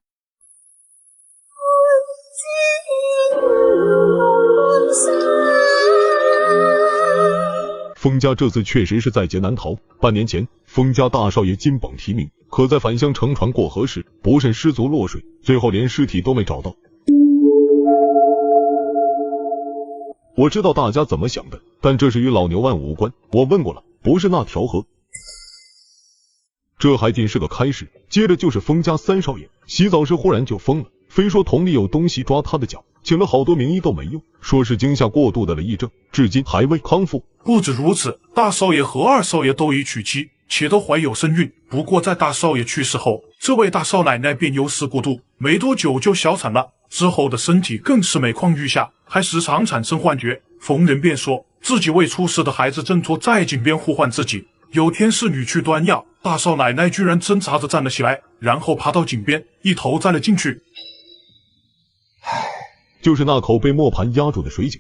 封家这次确实是在劫难逃。半年前，封家大少爷金榜题名，可在返乡乘船过河时，不慎失足落水，最后连尸体都没找到。我知道大家怎么想的，但这是与老牛湾无关。我问过了，不是那条河。这还仅是个开始，接着就是封家三少爷洗澡时忽然就疯了，非说桶里有东西抓他的脚，请了好多名医都没用，说是惊吓过度的了癔症，至今还未康复。不止如此，大少爷和二少爷都已娶妻，且都怀有身孕。不过在大少爷去世后，这位大少奶奶便忧思过度，没多久就小产了，之后的身体更是每况愈下，还时常产生幻觉。逢人便说自己未出世的孩子正坐在井边呼唤自己。有天侍女去端药，大少奶奶居然挣扎着站了起来，然后爬到井边，一头栽了进去。就是那口被磨盘压住的水井。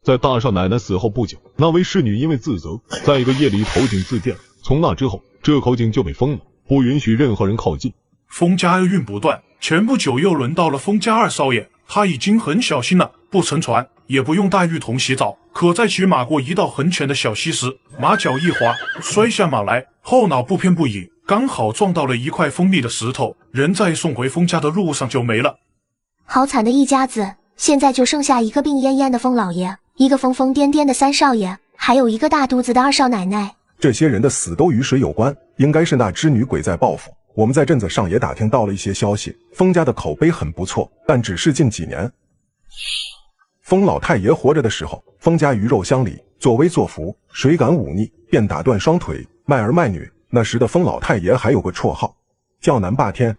在大少奶奶死后不久，那位侍女因为自责，在一个夜里投井自电，从那之后，这口井就被封了，不允许任何人靠近。封家厄运不断，前不久又轮到了封家二少爷，他已经很小心了，不乘船，也不用带浴桶洗澡，可在骑马过一道很浅的小溪时，马脚一滑，摔下马来，后脑不偏不倚，刚好撞到了一块锋利的石头，人在送回封家的路上就没了。好惨的一家子，现在就剩下一个病恹恹的封老爷，一个疯疯癫癫的三少爷，还有一个大肚子的二少奶奶。这些人的死都与水有关，应该是那织女鬼在报复。我们在镇子上也打听到了一些消息，封家的口碑很不错，但只是近几年。封老太爷活着的时候，封家鱼肉乡里，作威作福，谁敢忤逆，便打断双腿，卖儿卖女。那时的封老太爷还有个绰号，叫南霸天。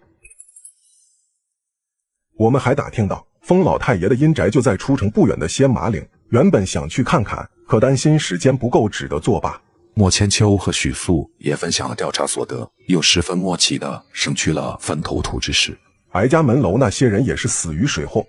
我们还打听到，封老太爷的阴宅就在出城不远的仙马岭，原本想去看看，可担心时间不够，只得作罢。莫千秋和许父也分享了调查所得，又十分默契地省去了分头土之事。白家门楼那些人也是死于水祸。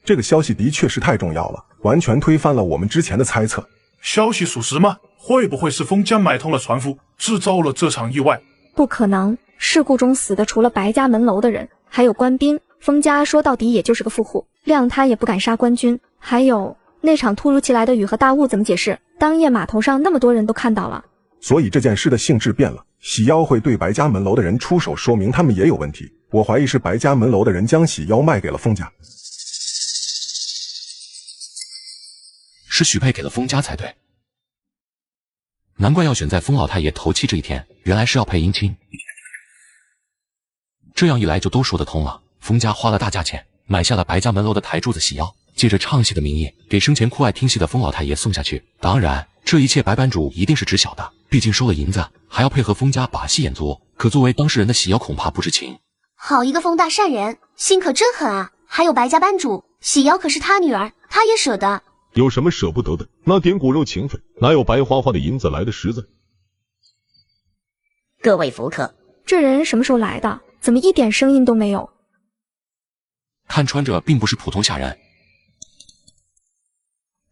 这个消息的确是太重要了，完全推翻了我们之前的猜测。消息属实吗？会不会是封家买通了船夫，制造了这场意外？不可能，事故中死的除了白家门楼的人，还有官兵。封家说到底也就是个富户，谅他也不敢杀官军。还有那场突如其来的雨和大雾怎么解释？当夜码头上那么多人都看到了。所以这件事的性质变了，洗妖会对白家门楼的人出手，说明他们也有问题。我怀疑是白家门楼的人将洗妖卖给了封家。是许配给了封家才对，难怪要选在封老太爷头七这一天，原来是要配姻亲。这样一来就都说得通了，封家花了大价钱买下了白家门楼的台柱子洗妖，借着唱戏的名义给生前酷爱听戏的封老太爷送下去。当然这一切白班主一定是知晓的，毕竟收了银子还要配合封家把戏演足，可作为当事人的喜妖恐怕不知情。好一个风大善人，心可真狠啊！还有白家班主，喜妖可是他女儿，他也舍得。有什么舍不得的？那点骨肉情分，哪有白花花的银子来的实在？各位福客，这人什么时候来的？怎么一点声音都没有？看穿着并不是普通下人。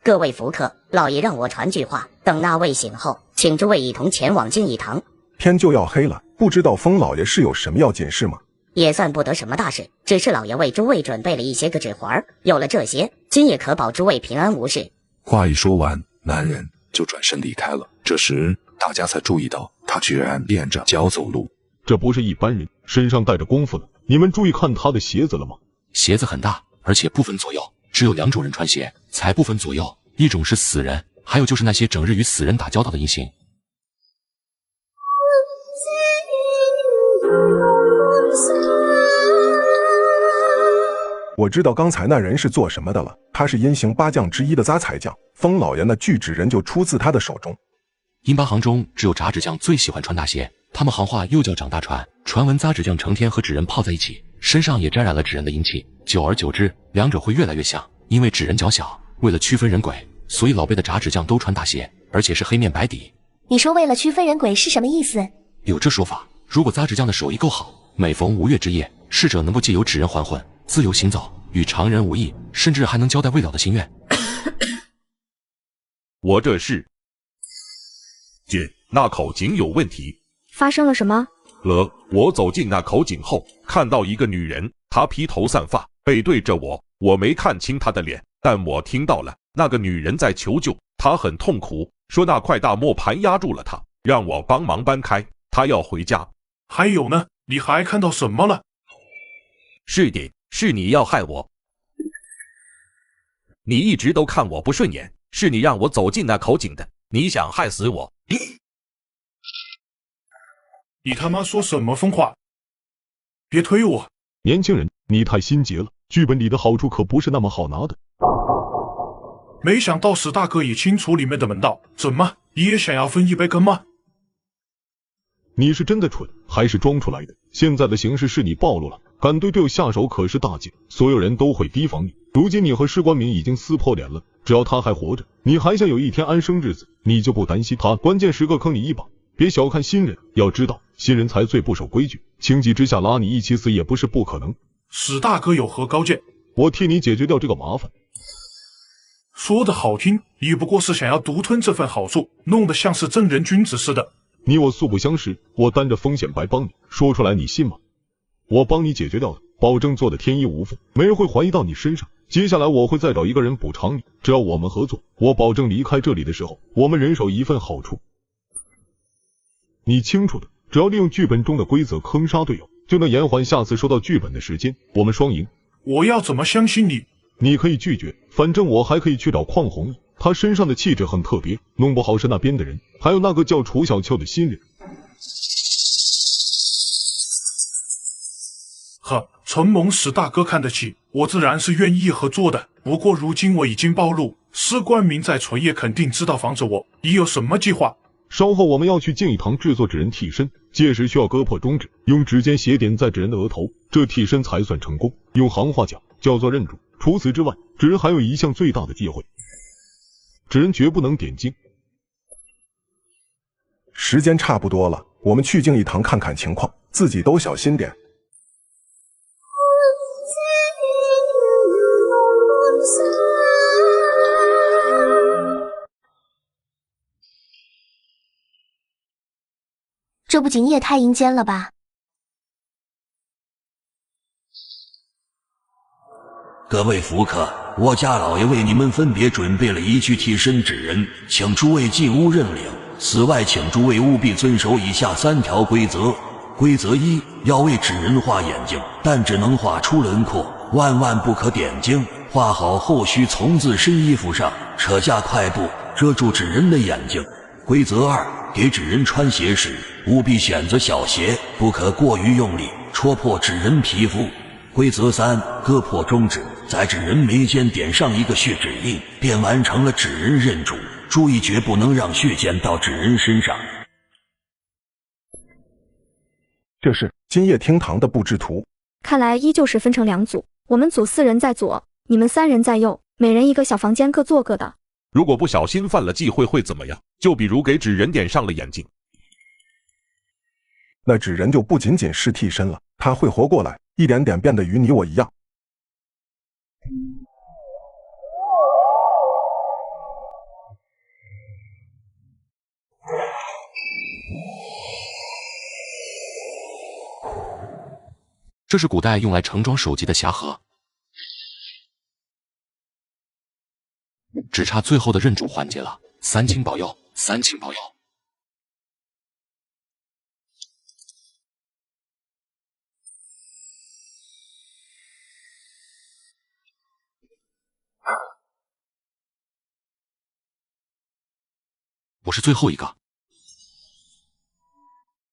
各位福客，老爷让我传句话，等那位醒后，请诸位一同前往静义堂。天就要黑了，不知道风老爷是有什么要紧事吗？也算不得什么大事，只是老爷为诸位准备了一些个指环，有了这些，今夜可保诸位平安无事。话一说完，男人就转身离开了。这时大家才注意到他居然练着脚走路，这不是一般人，身上带着功夫的。你们注意看他的鞋子了吗？鞋子很大，而且不分左右，只有2种人穿鞋才不分左右，一种是死人，还有就是那些整日与死人打交道的阴行。我知道刚才那人是做什么的了，他是阴行8将之一的扎彩匠，风老爷那巨纸人就出自他的手中。阴8行中只有扎纸匠最喜欢穿大鞋，他们行话又叫长大船，传闻扎纸匠成天和纸人泡在一起，身上也沾染了纸人的阴气，久而久之，两者会越来越像。因为纸人脚小，为了区分人鬼，所以老辈的扎纸匠都穿大鞋，而且是黑面白底。你说为了区分人鬼是什么意思？有这说法，如果扎纸匠的手艺够好，每逢5月之夜，逝者能够借由纸人还魂，自由行走，与常人无异，甚至还能交代未了的心愿。我这是姐，那口井有问题。发生了什么？我走进那口井后，看到一个女人，她披头散发，背对着我，我没看清她的脸，但我听到了那个女人在求救，她很痛苦，说那块大磨盘压住了她，让我帮忙搬开，她要回家。还有呢？你还看到什么了？是的，是你要害我。你一直都看我不顺眼，是你让我走进那口井的，你想害死我。你他妈说什么疯话？别推我！年轻人，你太心急了，剧本里的好处可不是那么好拿的。没想到史大哥也清楚里面的门道，怎么你也想要分一杯羹吗？你是真的蠢，还是装出来的？现在的形势是你暴露了，敢对队友下手可是大忌，所有人都会提防你。如今你和施冠明已经撕破脸了，只要他还活着，你还想有一天安生日子，你就不担心他关键时刻坑你一把。别小看新人，要知道新人才最不守规矩，情急之下拉你一起死也不是不可能。史大哥有何高见？我替你解决掉这个麻烦。说的好听，你不过是想要独吞这份好处，弄得像是正人君子似的。你我素不相识，我担着风险白帮你，说出来你信吗？我帮你解决掉的，保证做的天衣无缝，没人会怀疑到你身上。接下来我会再找一个人补偿你，只要我们合作，我保证离开这里的时候，我们人手一份好处。你清楚的，只要利用剧本中的规则坑杀队友，就能延缓下次收到剧本的时间，我们双赢。我要怎么相信你？你可以拒绝，反正我还可以去找邝弘毅，他身上的气质很特别，弄不好是那边的人，还有那个叫楚小秋的新人。呵，承蒙史大哥看得起，我自然是愿意合作的。不过如今我已经暴露，施冠明在纯业肯定知道防着我，你有什么计划？稍后我们要去静义堂制作纸人替身，届时需要割破中指，用指尖斜点在纸人的额头，这替身才算成功。用行话讲，叫做认主。除此之外，纸人还有一项最大的忌讳，纸人绝不能点睛。时间差不多了，我们去静义堂看看情况，自己都小心点。这不仅也太阴间了吧！各位福客，我家老爷为你们分别准备了一具替身纸人，请诸位进屋认领。此外，请诸位务必遵守以下3条规则。规则1：要为纸人画眼睛，但只能画出轮廓，万万不可点睛。画好后需从自身衣服上扯下块布，遮住纸人的眼睛。规则2：给纸人穿鞋时，务必选择小鞋，不可过于用力，戳破纸人皮肤。规则3：割破中指，在纸人眉间点上一个血指印，便完成了纸人认主。注意，绝不能让血溅到纸人身上。这是今夜厅堂的布置图。看来依旧是分成2组，我们组4人在左，你们3人在右，每人一个小房间，各做各的。如果不小心犯了忌讳会怎么样？就比如给纸人点上了眼睛，那纸人就不仅仅是替身了，他会活过来，一点点变得与你我一样。这是古代用来盛装手机的匣盒，只差最后的认主环节了。三清保佑，三清保佑！我是最后一个，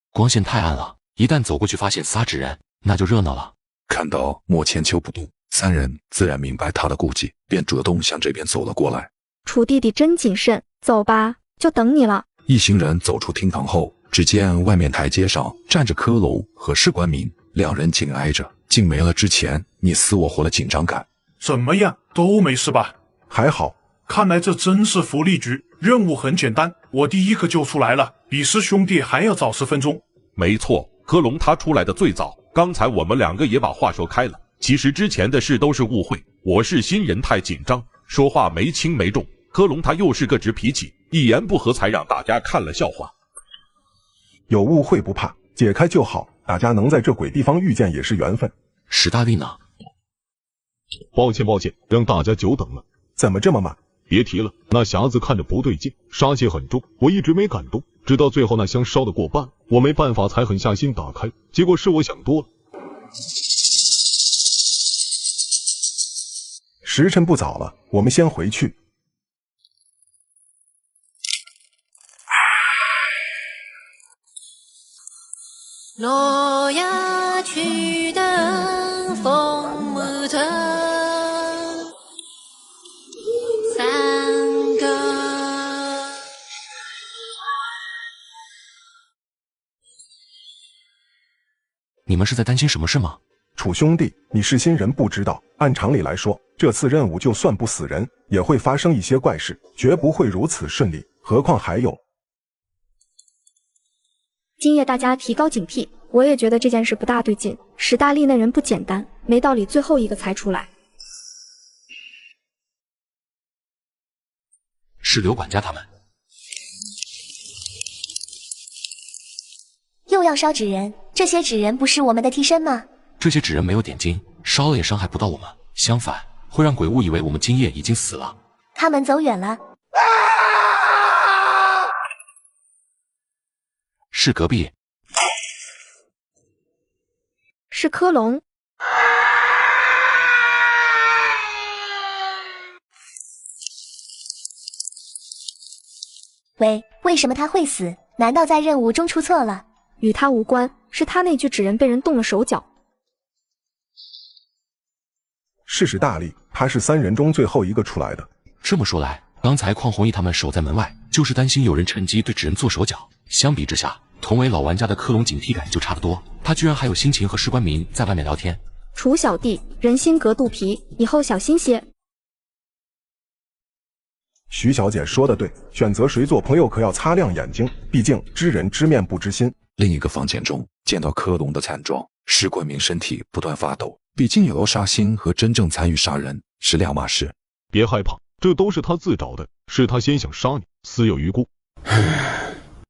光线太暗了，一旦走过去发现仨纸人，那就热闹了。看到莫千秋不动，3人自然明白他的顾忌，便主动向这边走了过来。楚弟弟真谨慎，走吧，就等你了。一行人走出厅堂后，只见外面台阶上站着科隆和士官民，2人紧挨着，竟没了之前你死我活的紧张感。怎么样，都没事吧？还好。看来这真是福利局，任务很简单，我第一个就出来了，比师兄弟还要早10分钟。没错，科隆他出来的最早，刚才我们2个也把话说开了。其实之前的事都是误会，我是新人太紧张，说话没轻没重。科隆他又是个直脾气，一言不合才让大家看了笑话。有误会不怕，解开就好，大家能在这鬼地方遇见也是缘分。史大力呢？抱歉，让大家久等了。怎么这么慢？别提了，那匣子看着不对劲，杀气很重，我一直没敢动，直到最后那香烧得过半，我没办法才狠下心打开，结果是我想多了。时辰不早了，我们先回去。洛阳曲灯风木头，三个。你们是在担心什么事吗？楚兄弟，你是新人不知道，按常理来说，这次任务就算不死人，也会发生一些怪事，绝不会如此顺利。何况还有……今夜大家提高警惕，我也觉得这件事不大对劲。史大力那人不简单，没道理最后一个才出来。是刘管家他们。又要烧纸人，这些纸人不是我们的替身吗？这些纸人没有点睛，烧了也伤害不到我们，相反会让鬼误以为我们今夜已经死了。他们走远了。是隔壁。是科隆。喂，为什么他会死？难道在任务中出错了？与他无关，是他那具纸人被人动了手脚。是史大力，他是3人中最后一个出来的。这么说来，刚才邝弘毅他们守在门外，就是担心有人趁机对纸人做手脚。相比之下，同为老玩家的科隆警惕感就差得多，他居然还有心情和士官民在外面聊天。楚小弟，人心隔肚皮，以后小心些。徐小姐说的对，选择谁做朋友可要擦亮眼睛，毕竟知人知面不知心。另一个房间中，见到科隆的惨状，士官民身体不断发抖，毕竟有了杀心和真正参与杀人是两码事。别害怕，这都是他自找的，是他先想杀你，死有余辜。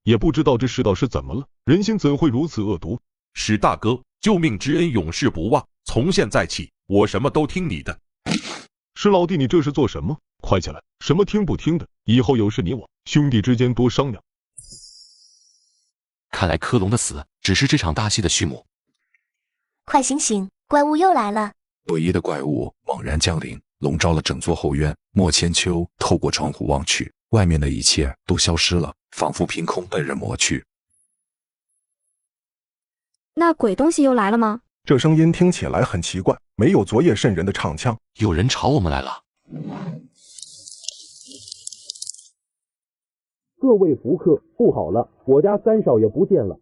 也不知道这世道是怎么了，人心怎会如此恶毒？史大哥，救命之恩永世不忘，从现在起，我什么都听你的。石老弟，你这是做什么？快起来，什么听不听的，以后有事你我兄弟之间多商量。看来科隆的死只是这场大戏的序幕。快醒醒，怪物又来了！诡异的怪物猛然降临，笼罩了整座后院。莫千秋透过窗户望去，外面的一切都消失了，仿佛凭空被人磨去。那鬼东西又来了吗？这声音听起来很奇怪，没有昨夜渗人的唱腔。有人朝我们来了。各位福客，不好了，我家三少爷不见了。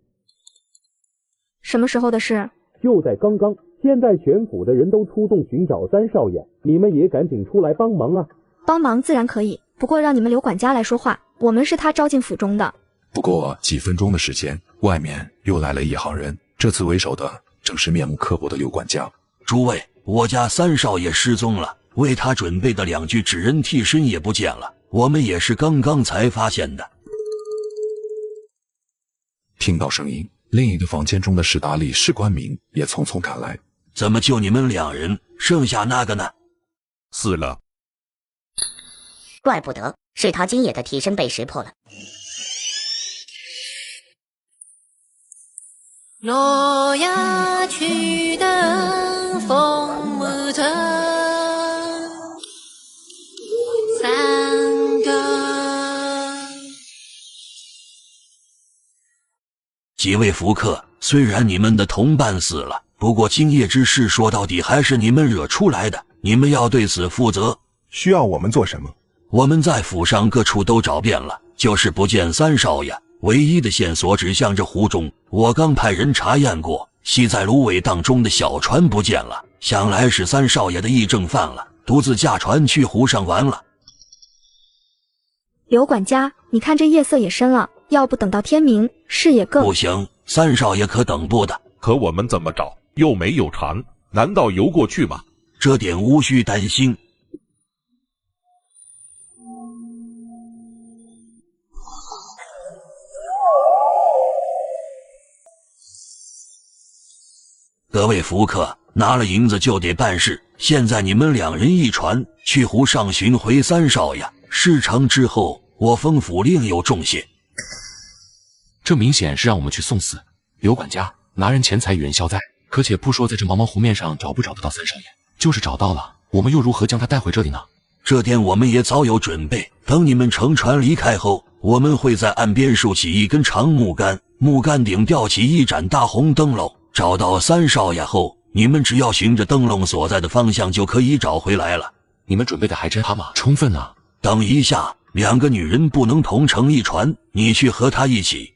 什么时候的事？就在刚刚。现在全府的人都出动寻找三少爷，你们也赶紧出来帮忙啊！帮忙自然可以，不过让你们刘管家来说话，我们是他招进府中的。不过几分钟的时间，外面又来了一行人，这次为首的正是面目刻薄的刘管家。诸位，我家三少爷失踪了，为他准备的2具纸人替身也不见了，我们也是刚刚才发现的。听到声音，另一个房间中的史达利、史冠明也匆匆赶来。怎么就你们2人，剩下那个呢？死了。怪不得，是他今夜的替身被识破了。洛阳曲灯风木藤，三更。几位福客，虽然你们的同伴死了，不过今夜之事说到底还是你们惹出来的，你们要对此负责。需要我们做什么？我们在府上各处都找遍了，就是不见三少爷，唯一的线索指向这湖中。我刚派人查验过，系在芦苇荡中的小船不见了，想来是三少爷的议政犯了，独自驾船去湖上玩了。刘管家，你看这夜色也深了，要不等到天明，视野更……不行，三少爷可等不得。可我们怎么找？又没有船，难道游过去吗？这点无需担心。各位福客，拿了银子就得办事。现在你们2人一船，去湖上寻回三少爷。事成之后，我封府另有重谢。这明显是让我们去送死。刘管家，拿人钱财与人消灾，可且不说在这茫茫湖面上找不找得到三少爷，就是找到了，我们又如何将他带回这里呢？这点我们也早有准备。等你们乘船离开后，我们会在岸边竖起一根长木杆，木杆顶吊起一盏大红灯笼。找到三少爷后，你们只要循着灯笼所在的方向就可以找回来了。你们准备的还真好嘛，充分啊！等一下，2个女人不能同乘一船，你去和她一起。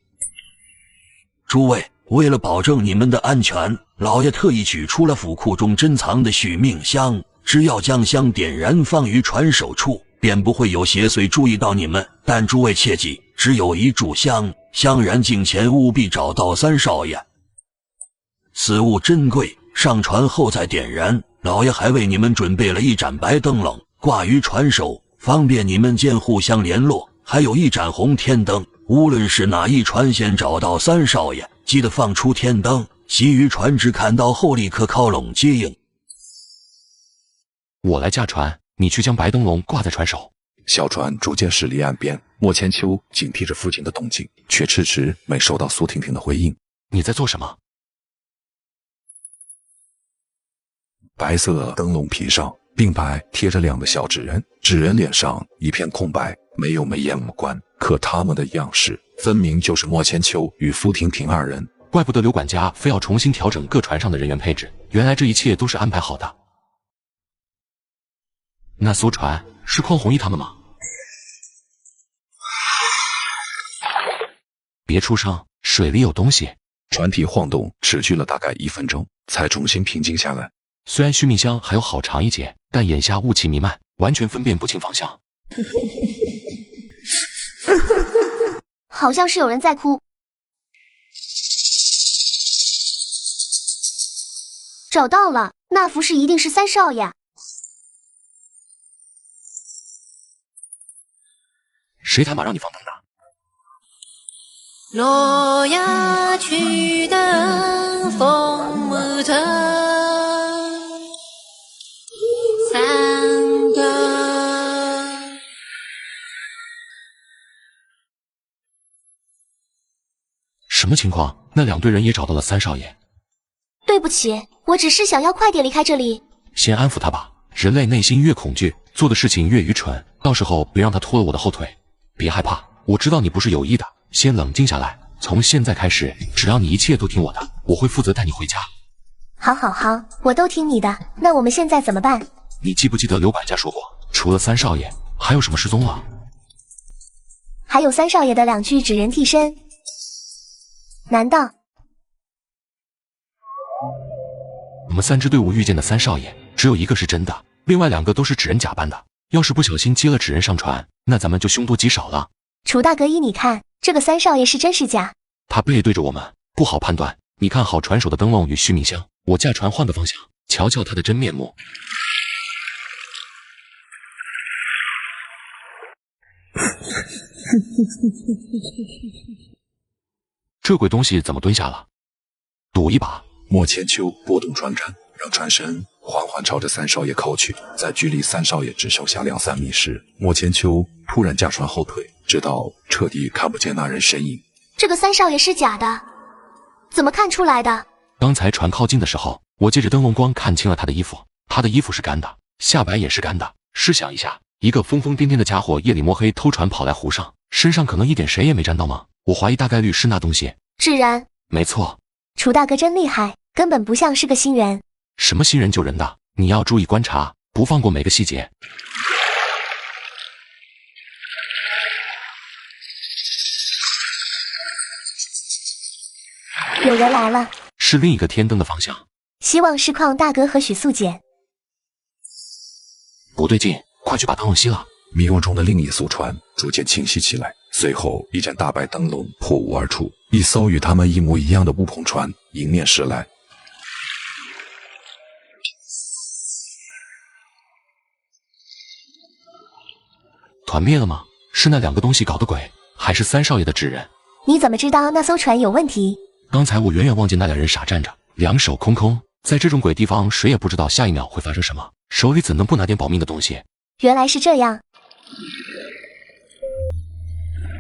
诸位，为了保证你们的安全，老爷特意取出了府库中珍藏的续命香，只要将香点燃放于船首处，便不会有邪祟注意到你们。但诸位切记，只有一炷香，香燃尽前务必找到三少爷。此物珍贵，上船后再点燃。老爷还为你们准备了一盏白灯笼，挂于船首，方便你们间互相联络。还有一盏红天灯，无论是哪一船先找到三少爷，记得放出天灯，其余船只看到后立刻靠拢接应。我来驾船，你去将白灯笼挂在船首。小船逐渐驶离岸边，莫千秋警惕着附近的动静，却迟迟没收到苏婷婷的回应。你在做什么？白色灯笼皮上并排贴着2个小纸人，纸人脸上一片空白，没有眉眼五官，可他们的样式分明就是莫千秋与苏婷婷2人。怪不得刘管家非要重新调整各船上的人员配置，原来这一切都是安排好的。那艘船是匡弘毅他们吗？别出声，水里有东西。船体晃动持续了大概1分钟，才重新平静下来。虽然须弥香还有好长一截，但眼下雾气弥漫，完全分辨不清方向。好像是有人在哭。找到了，那幅是一定是三少爷。谁他妈让你放灯的？洛阳曲灯风木藤，三更。什么情况？那2队人也找到了三少爷。对不起，我只是想要快点离开这里。先安抚他吧，人类内心越恐惧，做的事情越愚蠢，到时候别让他拖了我的后腿。别害怕，我知道你不是有意的，先冷静下来。从现在开始，只要你一切都听我的，我会负责带你回家。好好好，我都听你的。那我们现在怎么办？你记不记得刘管家说过，除了三少爷，还有什么失踪了？还有三少爷的2具纸人替身。难道们3支队伍遇见的3少爷，只有1个是真的，另外2个都是纸人假扮的。要是不小心接了纸人上船，那咱们就凶多吉少了。楚大哥，依你看，这个3少爷是真是假？他背对着我们，不好判断。你看好船首的灯笼与须弥香，我驾船换个方向，瞧瞧他的真面目。这鬼东西怎么蹲下了？赌一把。莫千秋拨动船杆，让船身缓缓朝着3少爷靠去。在距离3少爷只剩下2-3米时，莫千秋突然驾船后退，直到彻底看不见那人身影。这个3少爷是假的，怎么看出来的？刚才船靠近的时候，我借着灯笼光看清了他的衣服，他的衣服是干的，下摆也是干的。试想一下，一个疯疯癫癫的家伙夜里摸黑偷船跑来湖上，身上可能一点谁也没沾到吗？我怀疑大概率是那东西。纸人。没错。楚大哥真厉害，根本不像是个新人。什么新人救人的？你要注意观察，不放过每个细节。有人来了，是另一个天灯的方向。希望是邝大哥和许素姐。不对劲，快去把灯笼熄了。迷雾中的另一艘船逐渐清晰起来，随后一盏大白灯笼破雾而出，一艘与他们一模一样的乌篷船迎面驶来。团灭了吗？是那2个东西搞的鬼，还是3少爷的纸人？你怎么知道那艘船有问题？刚才我远远望见那2人傻站着，两手空空。在这种鬼地方，谁也不知道下一秒会发生什么，手里怎能不拿点保命的东西？原来是这样。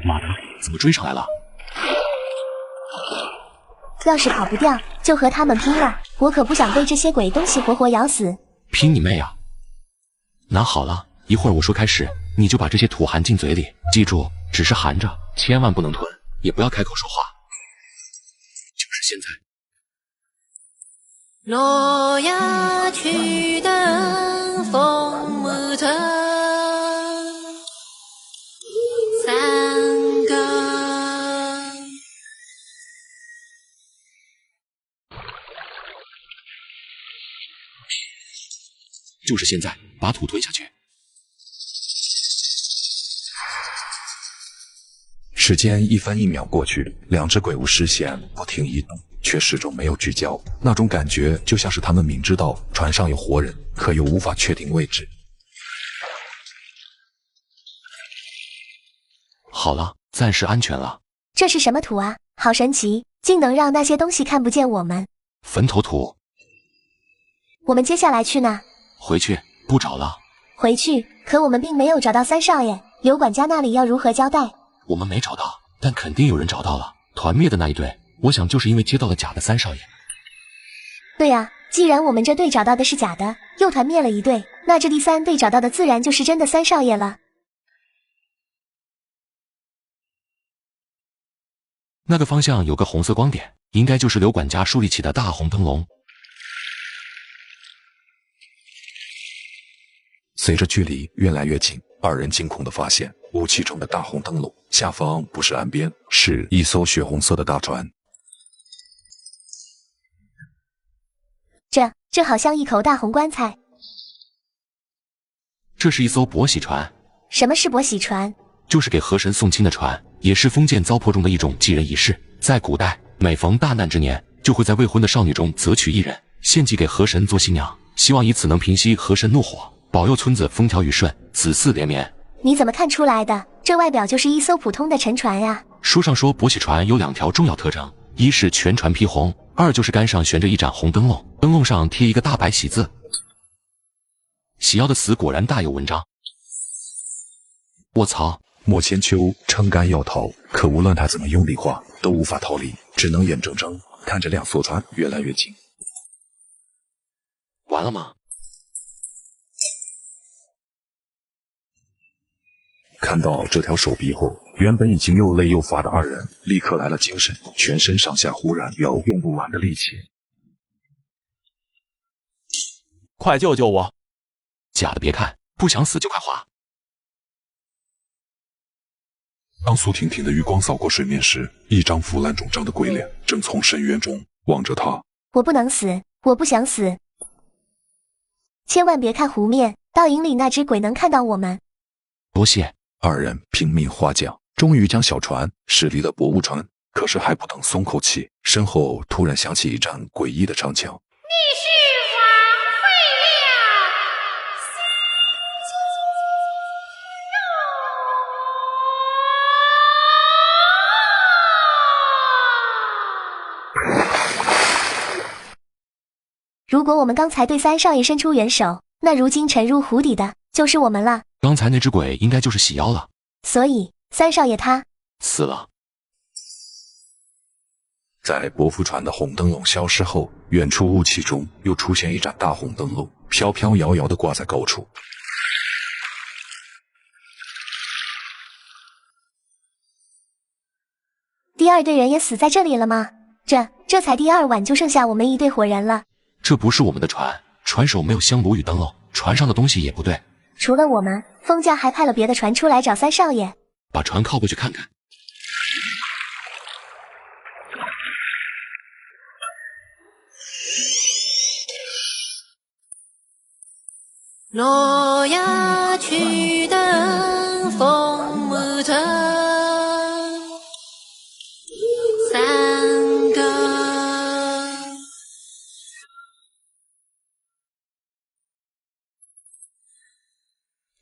妈的，怎么追上来了？要是跑不掉，就和他们拼了！我可不想被这些鬼东西活活咬死。拼你妹啊！拿好了，一会儿我说开始，你就把这些土含进嘴里，记住，只是含着，千万不能吞，也不要开口说话。就是现在。洛阳曲灯风木头三个。就是现在，把土吞下去。时间1分1秒过去，2只鬼物视线不停移动，却始终没有聚焦。那种感觉就像是他们明知道船上有活人，可又无法确定位置。好了，暂时安全了。这是什么土啊？好神奇，竟能让那些东西看不见我们。坟头土。我们接下来去哪？回去，不找了。回去，可我们并没有找到3少爷，刘管家那里要如何交代？我们没找到，但肯定有人找到了。团灭的那一队，我想就是因为接到了假的3少爷。对啊，既然我们这队找到的是假的，又团灭了一队，那这第3队找到的自然就是真的3少爷了。那个方向有个红色光点，应该就是刘管家树立起的大红灯笼。随着距离越来越近，2人惊恐地发现雾气中的大红灯笼下方不是岸边，是一艘血红色的大船。这好像一口大红棺材。这是一艘伯喜船。什么是伯喜船？就是给河神送亲的船，也是封建糟粕中的一种继人仪式。在古代，每逢大难之年，就会在未婚的少女中择取一人，献祭给河神做新娘，希望以此能平息河神怒火，保佑村子风调雨顺，子嗣连绵。你怎么看出来的？这外表就是一艘普通的沉船呀。书上说伯喜船有2条重要特征，一是全船披红，2就是杆上悬着一盏红灯笼，灯笼上贴一个大白喜字。喜妖的死果然大有文章。我操！莫千秋撑杆要逃，可无论他怎么用力划，都无法逃离，只能眼睁睁看着2艘船越来越近。完了吗？看到这条手臂后，原本已经又累又乏的2人立刻来了精神，全身上下忽然有用不完的力气。快救救我！假的别看，不想死就快划。当苏婷婷的余光扫过水面时，一张腐烂肿胀的鬼脸正从深渊中望着他。我不能死，我不想死。千万别看湖面，倒影里那只鬼能看到我们。多谢。二人拼命划桨，终于将小船驶离了博物船。可是还不等松口气，身后突然响起一阵诡异的唱腔。你是王会了。如果我们刚才对三少爷伸出援手，那如今沉入湖底的就是我们了。刚才那只鬼应该就是喜妖了，所以三少爷他死了。在伯父船的红灯笼消失后，远处雾气中又出现一盏大红灯笼，飘飘摇摇地挂在高处。第二队人也死在这里了吗？这才第二晚就剩下我们一队活人了。这不是我们的船，船首没有香炉与灯笼，船上的东西也不对。除了我们，封家还派了别的船出来找三少爷。把船靠过去看看。洛阳曲灯风木城，三更。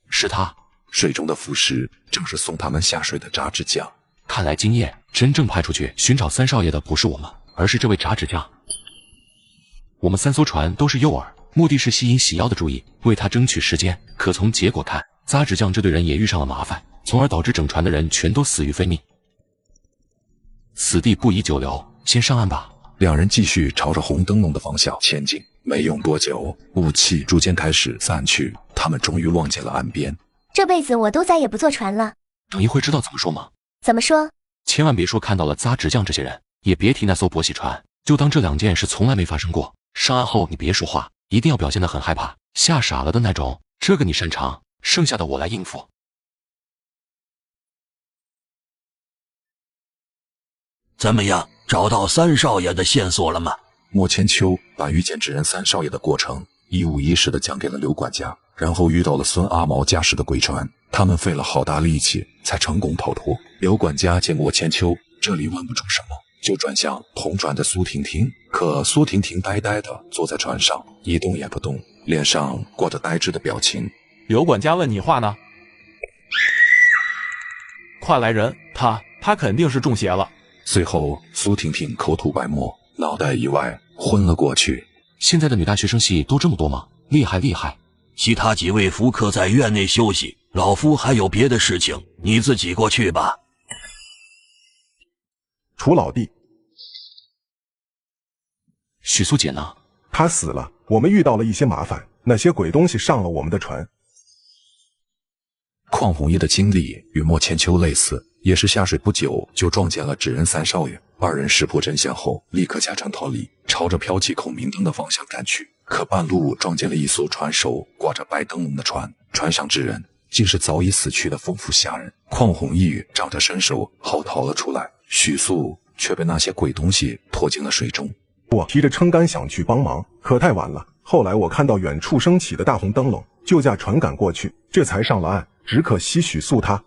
是他，水中的浮石正是送他们下水的炸纸匠。看来今夜真正派出去寻找三少爷的不是我们，而是这位炸纸匠。我们3艘船都是诱饵，目的是吸引喜妖的注意，为他争取时间。可从结果看，扎纸匠这队人也遇上了麻烦，从而导致整船的人全都死于非命。此地不宜久留，先上岸吧。两人继续朝着红灯笼的方向前进。没用多久，雾气逐渐开始散去，他们终于望见了岸边。这辈子我都再也不坐船了。等一会知道怎么说吗？怎么说？千万别说看到了扎纸匠这些人，也别提那艘伯喜船，就当这2件事从来没发生过。上岸后你别说话，一定要表现得很害怕，吓傻了的那种。这个你擅长，剩下的我来应付。怎么样，找到三少爷的线索了吗？莫千秋把遇见纸人三少爷的过程一五一十地讲给了刘管家，然后遇到了孙阿毛驾驶的鬼船，他们费了好大力气才成功逃脱。刘管家见莫千秋这里问不出什么，就转向同船的苏婷婷，可苏婷婷呆呆地坐在船上，一动也不动，脸上挂着呆滞的表情。刘管家问你话呢？快来人，他肯定是中邪了。随后苏婷婷口吐白沫，脑袋意外昏了过去。现在的女大学生系都这么多吗？厉害厉害。其他几位福客在院内休息，老夫还有别的事情，你自己过去吧。楚老弟，许素姐呢？她死了，我们遇到了一些麻烦，那些鬼东西上了我们的船。邝弘毅的经历与莫千秋类似，也是下水不久就撞见了纸人三少爷。二人识破真相后，立刻驾船逃离，朝着飘起孔明灯的方向赶去。可半路撞见了一艘船首挂着白灯笼的船，船上之人竟是早已死去的丰富下人。邝弘毅仗着身手好逃了出来，许素却被那些鬼东西拖进了水中。我提着撑杆想去帮忙，可太晚了。后来我看到远处升起的大红灯笼，就驾船赶过去，这才上了岸。只可惜许素他。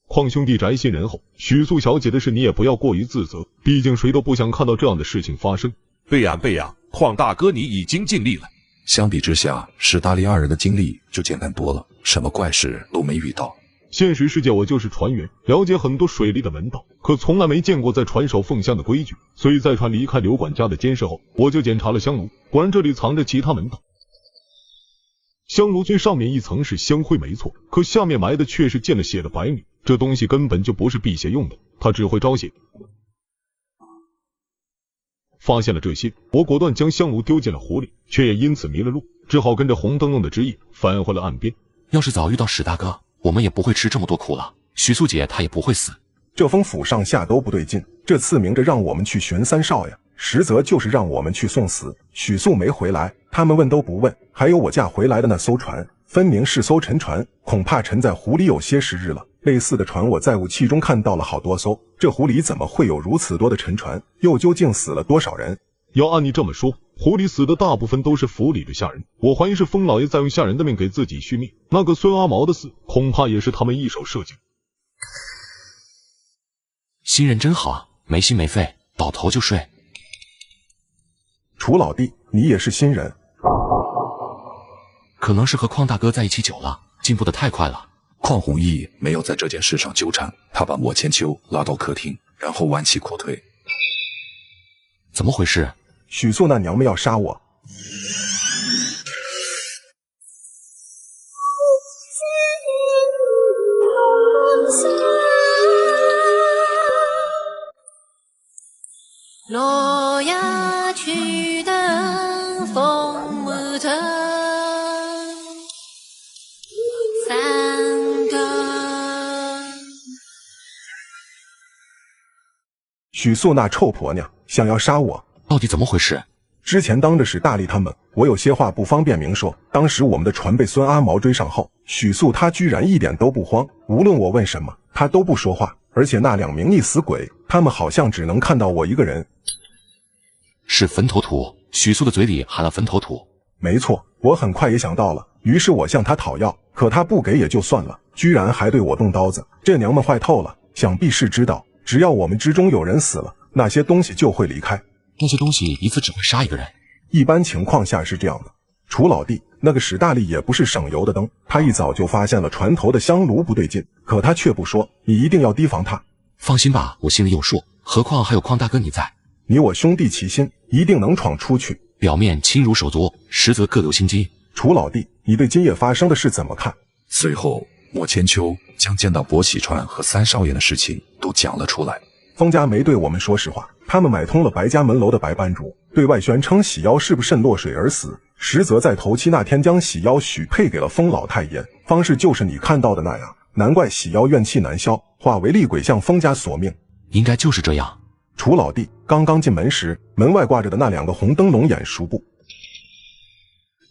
邝兄弟宅心仁厚，许素小姐的事你也不要过于自责，毕竟谁都不想看到这样的事情发生。备案备案，邝大哥你已经尽力了。相比之下，史大力二人的经历就简单多了，什么怪事都没遇到。现实世界我就是船员，了解很多水利的门道，可从来没见过在船首奉香的规矩，所以在船离开刘管家的监视后，我就检查了香炉，果然这里藏着其他门道。香炉最上面一层是香灰没错，可下面埋的却是见了血的白米，这东西根本就不是辟邪用的，它只会招血。发现了这些，我果断将香炉丢进了湖里，却也因此迷了路，只好跟着红灯笼的指引返回了岸边。要是早遇到史大哥，我们也不会吃这么多苦了，许素姐她也不会死。这封府上下都不对劲，这次明着让我们去寻三少爷，实则就是让我们去送死。许素没回来，他们问都不问。还有我驾回来的那艘船，分明是艘沉船，恐怕沉在湖里有些时日了。类似的船我在雾气中看到了好多艘，这湖里怎么会有如此多的沉船？又究竟死了多少人？要按你这么说，湖里死的大部分都是府里的下人，我怀疑是封老爷在用下人的命给自己续命。那个孙阿毛的死，恐怕也是他们一手设计。新人真好，没心没肺，倒头就睡。楚老弟，你也是新人？可能是和邝大哥在一起久了，进步的太快了。邝弘毅没有在这件事上纠缠，他把莫千秋拉到客厅，然后弯膝阔腿。怎么回事？许素那娘们要杀我。洛阳曲灯风木头，三个。许素那臭婆娘想要杀我，到底怎么回事？之前当着史大力他们，我有些话不方便明说。当时我们的船被孙阿毛追上后，许素他居然一点都不慌，无论我问什么，他都不说话。而且那2名溺死鬼，他们好像只能看到我一个人。是坟头土，许素的嘴里含了坟头土。没错，我很快也想到了，于是我向他讨要，可他不给也就算了，居然还对我动刀子，这娘们坏透了，想必是知道，只要我们之中有人死了，那些东西就会离开。那些东西一次只会杀一个人，一般情况下是这样的。楚老弟，那个史大力也不是省油的灯，他一早就发现了船头的香炉不对劲，可他却不说，你一定要提防他。放心吧，我心里有数，何况还有邝大哥你在。你我兄弟齐心，一定能闯出去。表面亲如手足，实则各留心机。楚老弟，你对今夜发生的事怎么看？随后，莫千秋将见到伯喜川和3少爷的事情都讲了出来。封家没对我们说实话，他们买通了白家门楼的白班主，对外宣称喜妖是不慎落水而死，实则在头七那天将喜妖许配给了封老太爷，方式就是你看到的那样。难怪喜妖怨气难消，化为厉鬼向封家索命。应该就是这样。楚老弟，刚刚进门时，门外挂着的那2个红灯笼眼熟不？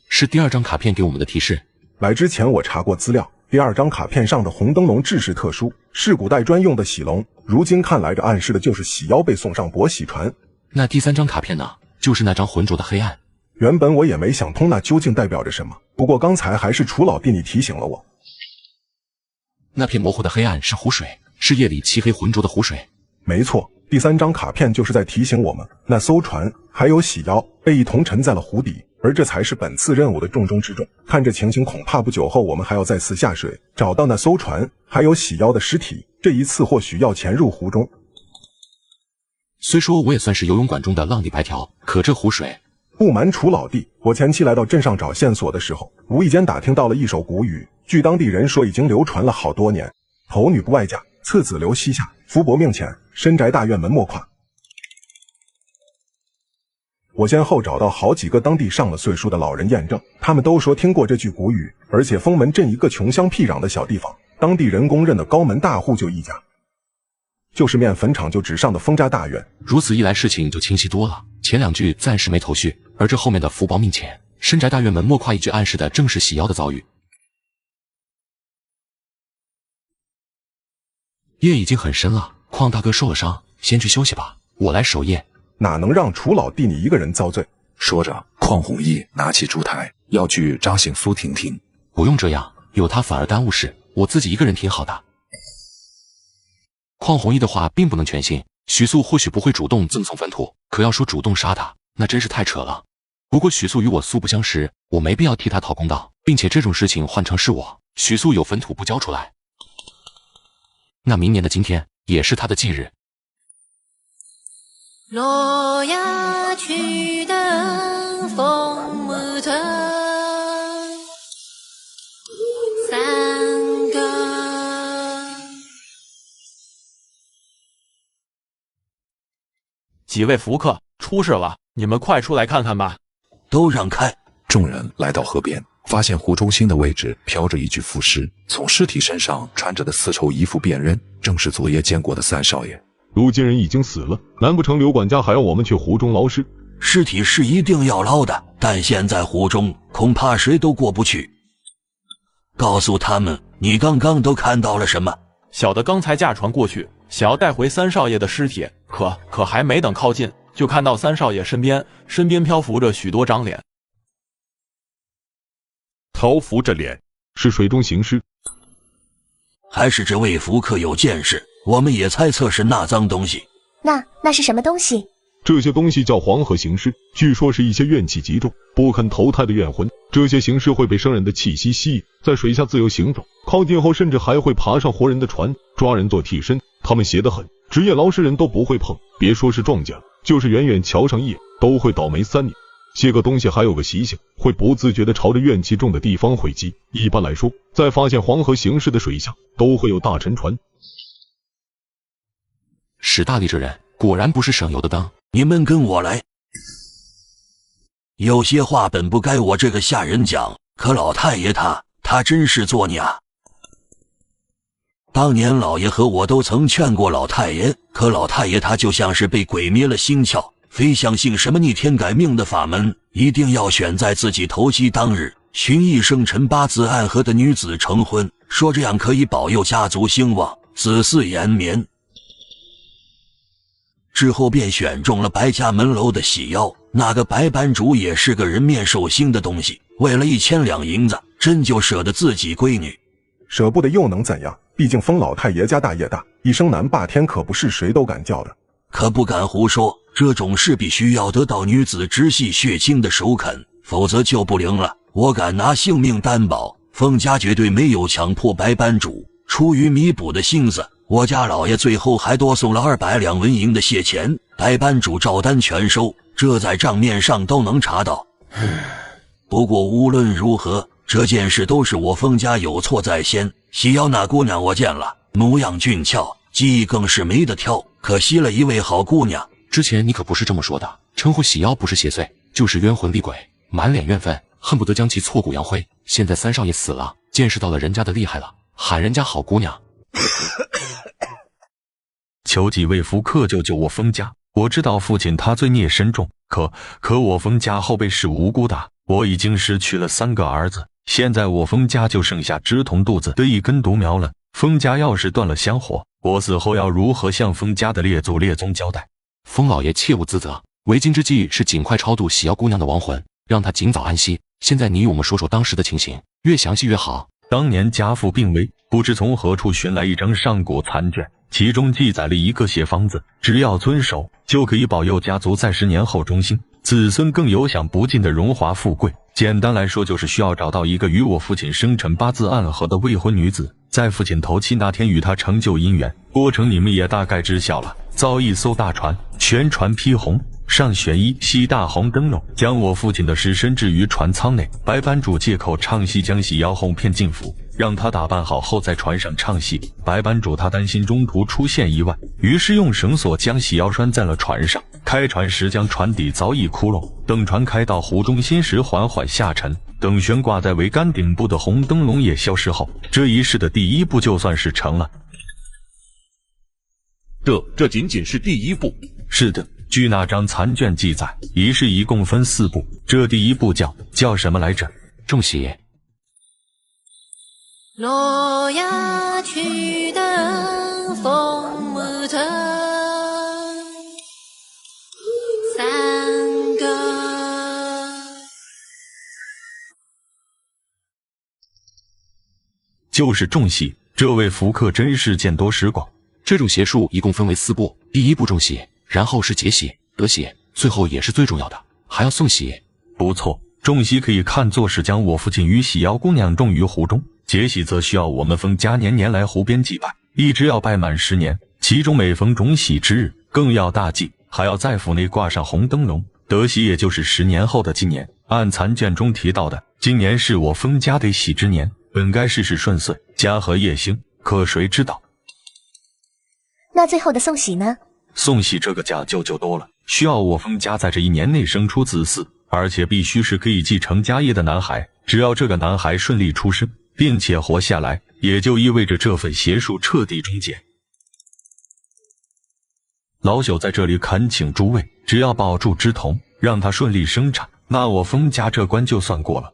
是第2张卡片给我们的提示。来之前我查过资料，第2张卡片上的红灯笼制式特殊，是古代专用的喜龙。如今看来，这暗示的就是喜妖被送上伯喜船。那第3张卡片呢？就是那张浑浊的黑暗。原本我也没想通那究竟代表着什么，不过刚才还是楚老弟你提醒了我。那片模糊的黑暗是湖水，是夜里漆黑浑浊的湖水。没错，第3张卡片就是在提醒我们，那艘船还有喜妖被一同沉在了湖底，而这才是本次任务的重中之重。看这情形，恐怕不久后我们还要再次下水，找到那艘船还有喜妖的尸体。这一次或许要潜入湖中。虽说我也算是游泳馆中的浪里白条，可这湖水……不瞒楚老弟，我前期来到镇上找线索的时候，无意间打听到了一首古语，据当地人说已经流传了好多年：头女不外嫁，次子留膝下，福薄命浅，深宅大院门莫跨。我先后找到好几个当地上了岁数的老人验证，他们都说听过这句古语，而且封门镇一个穷乡僻壤的小地方，当地人公认的高门大户就一家，就是面坟场就只上的封家大院。如此一来，事情就清晰多了。前2句暂时没头绪，而这后面的福薄命浅，深宅大院门莫跨一句暗示的正是喜妖的遭遇。夜已经很深了，邝大哥受了伤，先去休息吧，我来守夜。哪能让楚老弟你一个人遭罪？说着，邝弘毅拿起烛台要去扎醒苏婷婷。不用这样，有他反而耽误事，我自己一个人挺好的。邝弘毅的话并不能全信，许素或许不会主动赠送坟土，可要说主动杀他，那真是太扯了。不过许素与我素不相识，我没必要替他讨公道，并且这种事情换成是我，许素有坟土不交出来，那明年的今天也是他的忌日。洛阳曲灯风木头，三个。几位福客，出事了，你们快出来看看吧。都让开！众人来到河边，发现湖中心的位置飘着一具腐尸，从尸体身上穿着的丝绸衣服辨认，正是昨夜见过的3少爷。如今人已经死了，难不成刘管家还要我们去湖中捞尸？尸体是一定要捞的，但现在湖中恐怕谁都过不去。告诉他们，你刚刚都看到了什么？小的刚才驾船过去，想要带回3少爷的尸体，可还没等靠近，就看到三少爷身边漂浮着许多张脸。漂浮着脸，是水中行尸，还是这位福客有见识？我们也猜测是那脏东西。那是什么东西？这些东西叫黄河行尸，据说是一些怨气极重、不肯投胎的怨魂。这些行尸会被生人的气息吸引，在水下自由行走，靠近后甚至还会爬上活人的船，抓人做替身。他们邪得很，职业劳师人都不会碰，别说是壮甲，就是远远瞧上一眼，都会倒霉3年。些个东西还有个习性，会不自觉地朝着怨气重的地方汇集。一般来说，在发现黄河行尸的水下，都会有大沉船。史大力这人果然不是省油的灯。你们跟我来。有些话本不该我这个下人讲，可老太爷他真是作孽。当年老爷和我都曾劝过老太爷，可老太爷他就像是被鬼迷了心窍，非相信什么逆天改命的法门，一定要选在自己头七当日寻一生辰八字暗合的女子成婚，说这样可以保佑家族兴旺，子嗣延绵。之后便选中了白家门楼的喜妖，那个白班主也是个人面兽心的东西，为了1000两银子，真就舍得自己闺女。舍不得又能怎样？毕竟封老太爷家大业大，一生男霸天可不是谁都敢叫的。可不敢胡说，这种事必须要得到女子直系血亲的首肯，否则就不灵了。我敢拿性命担保，封家绝对没有强迫白班主，出于弥补的心思，我家老爷最后还多送了200两纹银的谢钱，白班主照单全收，这在账面上都能查到。不过无论如何，这件事都是我封家有错在先。喜妖那姑娘我见了，模样俊俏，技艺更是没得挑，可惜了一位好姑娘。之前你可不是这么说的，称呼喜妖不是邪祟，就是冤魂厉鬼，满脸怨愤，恨不得将其挫骨扬灰。现在三少爷死了，见识到了人家的厉害了，喊人家好姑娘。求几位福客救救我封家！我知道父亲他罪孽深重，可我封家后辈是无辜的，我已经失去了3个儿子，现在我封家就剩下直捅肚子的一根独苗了。封家要是断了香火，我死后要如何向封家的列祖列宗交代？封老爷切勿自责，为今之计是尽快超度喜妖姑娘的亡魂，让她尽早安息。现在你与我们说说当时的情形，越详细越好。当年家父病危，不知从何处寻来一张上古残卷，其中记载了一个血方子，只要遵守，就可以保佑家族在10年后中兴，子孙更有享不尽的荣华富贵。简单来说，就是需要找到一个与我父亲生辰八字暗合的未婚女子，在父亲头七那天与她成就姻缘。过程你们也大概知晓了，造一艘大船，全船披红，上悬一系大红灯笼，将我父亲的尸身置于船舱内。白班主借口唱戏将喜妖哄骗进府，让他打扮好后在船上唱戏。白班主他担心中途出现意外，于是用绳索将喜妖拴在了船上。开船时将船底凿一窟窿，等船开到湖中心时缓缓下沉，等悬挂在桅杆顶部的红灯笼也消失后，这一世的第一步就算是成了。这仅仅是第一步。是的，据那张残卷记载，仪式一共分4步，这第一步叫什么来着？中喜。洛阳曲灯风木头3个。就是中喜。这位福客真是见多识广。这种邪术一共分为4步，第一步中喜，然后是解喜、得喜，最后也是最重要的，还要送喜。不错，中喜可以看作是将我父亲与喜妖姑娘种于湖中，解喜则需要我们封家年年来湖边祭拜，一直要拜满10年，其中每逢中喜之日，更要大祭，还要在府内挂上红灯笼。得喜也就是10年后的今年，按残卷中提到的，今年是我封家得喜之年，本该事事顺遂，家和业兴，可谁知道？那最后的送喜呢？送喜这个讲究就多了，需要我封家在这1年内生出子嗣，而且必须是可以继承家业的男孩。只要这个男孩顺利出生，并且活下来，也就意味着这份邪术彻底终结。老朽在这里恳请诸位，只要保住之童，让他顺利生产，那我封家这关就算过了。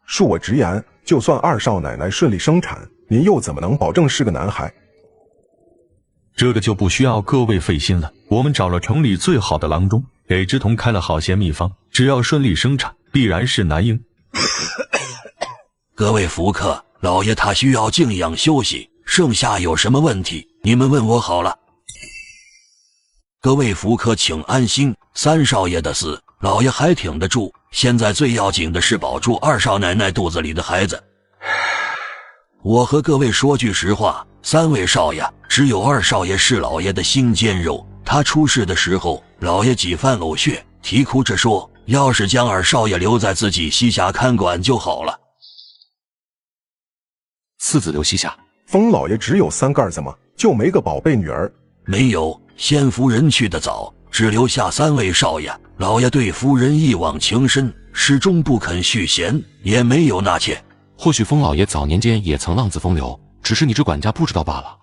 恕我直言，就算二少奶奶顺利生产，您又怎么能保证是个男孩？这个就不需要各位费心了。我们找了城里最好的郎中，给枝童开了好些秘方，只要顺利生产，必然是男婴。各位福客，老爷他需要静养休息，剩下有什么问题，你们问我好了。各位福客请安心，三少爷的事，老爷还挺得住。现在最要紧的是保住二少奶奶肚子里的孩子。我和各位说句实话，三位少爷，只有二少爷是老爷的心尖肉。他出事的时候，老爷几番呕血，啼哭着说，要是将二少爷留在自己膝下看管就好了。次子留膝下，封老爷只有3个儿子吗？就没个宝贝女儿？没有，先夫人去得早，只留下3位少爷。老爷对夫人一往情深，始终不肯续弦，也没有纳妾。或许封老爷早年间也曾浪子风流，只是你这管家不知道罢了。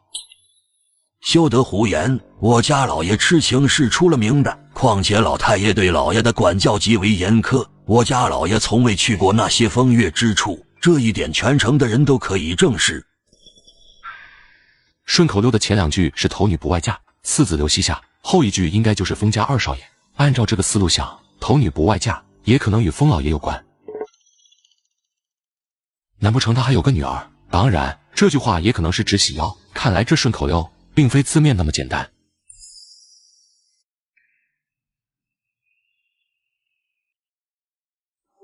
休得胡言，我家老爷痴情是出了名的，况且老太爷对老爷的管教极为严苛，我家老爷从未去过那些风月之处，这一点全城的人都可以证实。顺口溜的前2句是头女不外嫁，次子留膝下，后一句应该就是封家二少爷。按照这个思路想，头女不外嫁也可能与封老爷有关。难不成他还有个女儿？当然，这句话也可能是指喜妖。看来这顺口溜并非字面那么简单。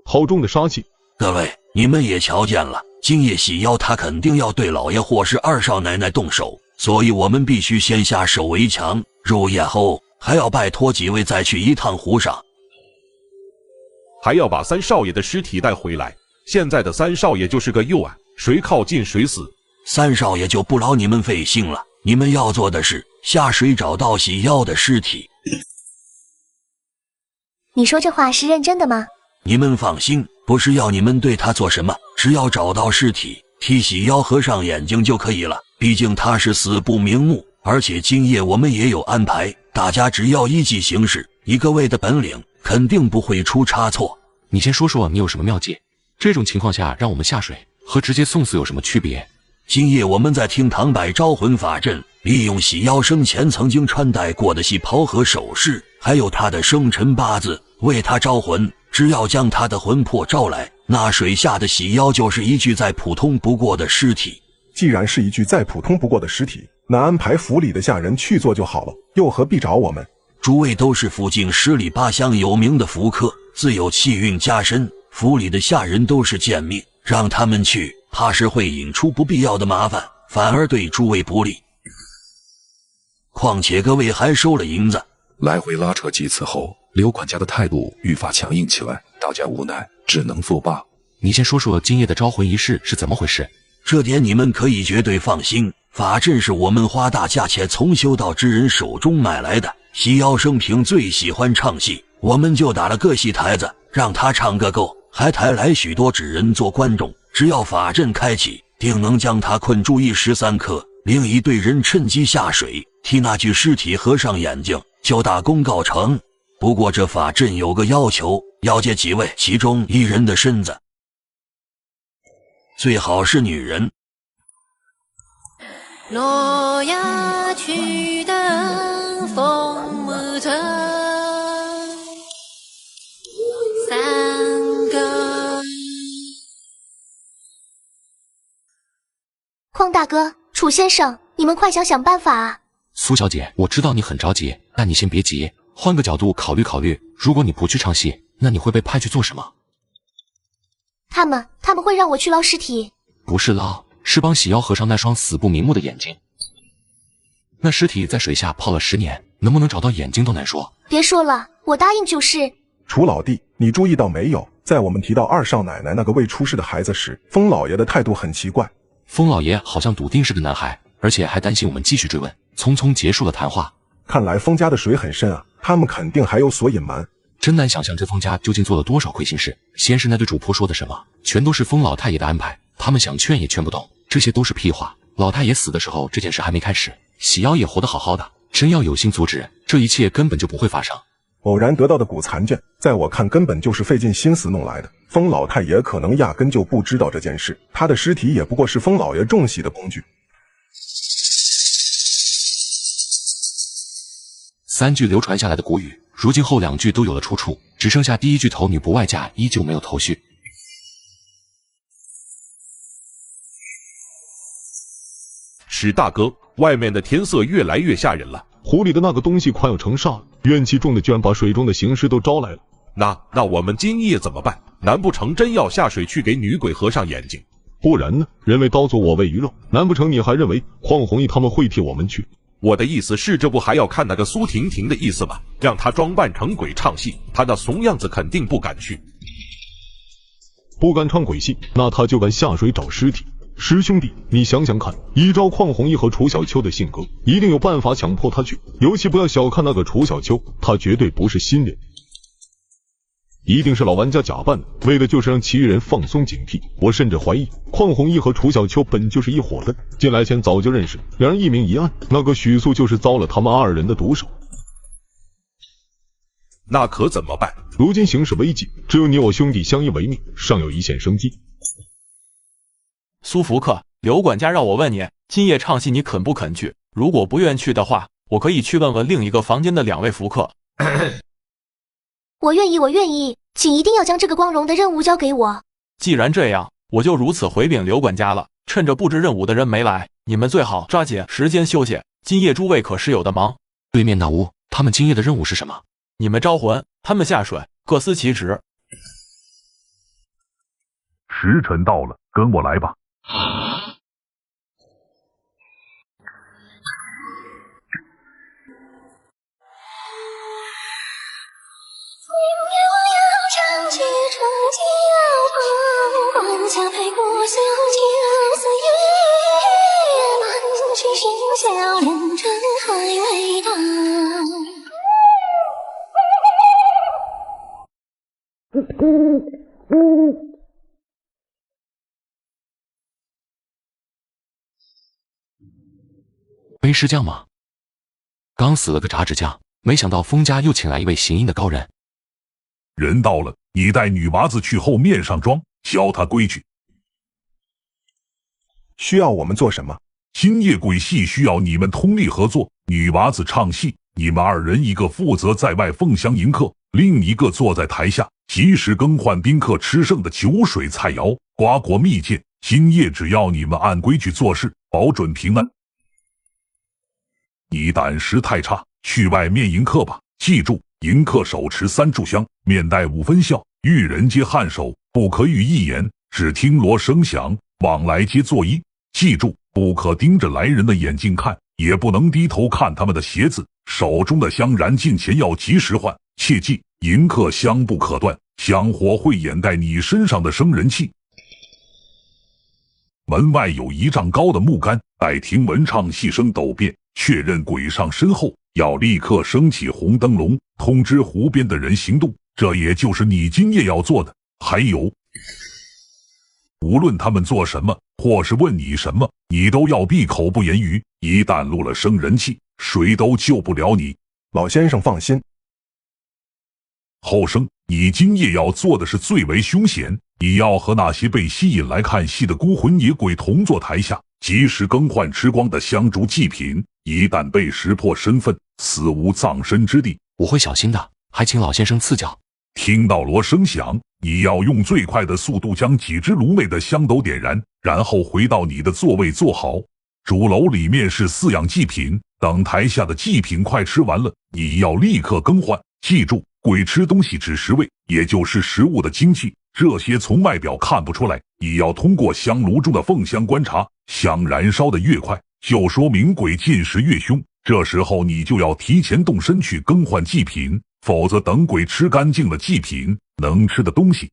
好重的杀气！各位，你们也瞧见了，今夜喜妖他肯定要对老爷或是二少奶奶动手，所以我们必须先下手为强。入夜后还要拜托几位再去一趟湖上，还要把三少爷的尸体带回来。现在的三少爷就是个诱饵，谁靠近谁死。三少爷就不劳你们费心了，你们要做的是下水找到喜妖的尸体。你说这话是认真的吗？你们放心，不是要你们对他做什么，只要找到尸体，替喜妖合上眼睛就可以了。毕竟他是死不瞑目，而且今夜我们也有安排，大家只要依计行事，以各位的本领，肯定不会出差错。你先说说你有什么妙计？这种情况下让我们下水和直接送死有什么区别？今夜我们在厅堂摆招魂法阵，利用喜妖生前曾经穿戴过的喜袍和首饰，还有他的生辰八字，为他招魂。只要将他的魂魄招来，那水下的喜妖就是一具再普通不过的尸体。既然是一具再普通不过的尸体，那安排府里的下人去做就好了，又何必找我们？诸位都是附近10里8乡有名的福客，自有气运加身，府里的下人都是贱命，让他们去，怕是会引出不必要的麻烦，反而对诸位不利。况且各位还收了银子。来回拉扯几次后，刘管家的态度愈发强硬起来，大家无奈，只能作罢。你先说说今夜的招魂仪式是怎么回事？这点你们可以绝对放心，法阵是我们花大价钱从修道之人手中买来的。喜妖生平最喜欢唱戏，我们就打了个戏台子，让他唱个够，还抬来许多纸人做观众。只要法阵开启，定能将他困住一时3刻。另一队人趁机下水，替那具尸体合上眼睛，就大功告成。不过这法阵有个要求，要借几位其中一人的身子，最好是女人。洛阳曲灯风木村，3个。匡大哥，楚先生，你们快想想办法啊！苏小姐，我知道你很着急，但你先别急，换个角度考虑考虑。如果你不去唱戏，那你会被派去做什么？他们会让我去捞尸体？不是捞，是帮喜妖合上那双死不瞑目的眼睛。那尸体在水下泡了10年，能不能找到眼睛都难说。别说了，我答应就是。楚老弟，你注意到没有，在我们提到二少奶奶那个未出世的孩子时，封老爷的态度很奇怪。封老爷好像笃定是个男孩，而且还担心我们继续追问，匆匆结束了谈话。看来封家的水很深啊，他们肯定还有所隐瞒。真难想象这封家究竟做了多少亏心事。先是那对主仆说的什么，全都是封老太爷的安排，他们想劝也劝不动，这些都是屁话。老太爷死的时候，这件事还没开始，喜妖也活得好好的，真要有心阻止，这一切根本就不会发生。偶然得到的骨残卷，在我看根本就是费尽心思弄来的。封老太爷可能压根就不知道这件事，他的尸体也不过是封老爷重喜的工具。3句流传下来的古语，如今后2句都有了出处，只剩下第1句头女不外嫁依旧没有头绪。史大哥，外面的天色越来越吓人了。湖里的那个东西快要成煞了，怨气重的居然把水中的行尸都招来了。那我们今夜怎么办？难不成真要下水去给女鬼合上眼睛？不然呢？人为刀俎，我为鱼肉，难不成你还认为邝弘毅他们会替我们去？我的意思是，这不还要看那个苏婷婷的意思吗？让她装扮成鬼唱戏，她那怂样子肯定不敢去。不敢唱鬼戏，那他就敢下水找尸体。师兄弟，你想想看，依照邝弘毅和楚小秋的性格，一定有办法强迫他去。尤其不要小看那个楚小秋，他绝对不是新人，一定是老玩家假扮的，为的就是让其余人放松警惕。我甚至怀疑邝弘毅和楚小秋本就是一伙的，进来前早就认识，两人一明一暗。那个许素就是遭了他们2人的毒手。那可怎么办？如今形势危急，只有你我兄弟相依为命，尚有一线生机。苏福克，刘管家让我问你，今夜唱戏你肯不肯去？如果不愿去的话，我可以去问问另一个房间的2位福客。我愿意，我愿意，请一定要将这个光荣的任务交给我。既然这样，我就如此回禀刘管家了。趁着布置任务的人没来，你们最好抓紧时间休息。今夜诸位可是有的忙。对面那屋，他们今夜的任务是什么？你们招魂，他们下水，各司其职。时辰到了，跟我来吧。背尸匠吗？刚死了个炸指匠，没想到封家又请来一位行医的高人。人到了，你带女娃子去后面上妆，教她规矩。需要我们做什么？今夜鬼戏需要你们通力合作，女娃子唱戏，你们2人一个负责在外奉香迎客，另一个坐在台下及时更换宾客吃剩的酒水菜肴，瓜果蜜饯。今夜只要你们按规矩做事，保准平安。你胆识太差，去外面迎客吧。记住，迎客手持3炷香，面带5分笑，遇人皆颔首，不可语一言，只听锣声响，往来皆作揖。记住，不可盯着来人的眼睛看，也不能低头看他们的鞋子。手中的香燃尽前要及时换。切记，迎客香不可断，香火会掩盖你身上的生人气。门外有1丈高的木杆，待听闻唱戏声陡变，确认鬼上身后，要立刻升起红灯笼，通知湖边的人行动。这也就是你今夜要做的。还有，无论他们做什么，或是问你什么，你都要闭口不言语。一旦露了生人气，谁都救不了你。老先生放心。后生，你今夜要做的是最为凶险，你要和那些被吸引来看戏的孤魂野鬼同坐台下，及时更换吃光的香烛祭品。一旦被识破身份，死无葬身之地。我会小心的，还请老先生赐教。听到锣声响，你要用最快的速度将几只炉内的香斗点燃，然后回到你的座位坐好。主楼里面是4样祭品，等台下的祭品快吃完了，你要立刻更换。记住，鬼吃东西指食味，也就是食物的精气，这些从外表看不出来，你要通过香炉中的凤香观察，香燃烧的越快，就说明鬼进食越凶。这时候你就要提前动身去更换祭品，否则等鬼吃干净了祭品，能吃的东西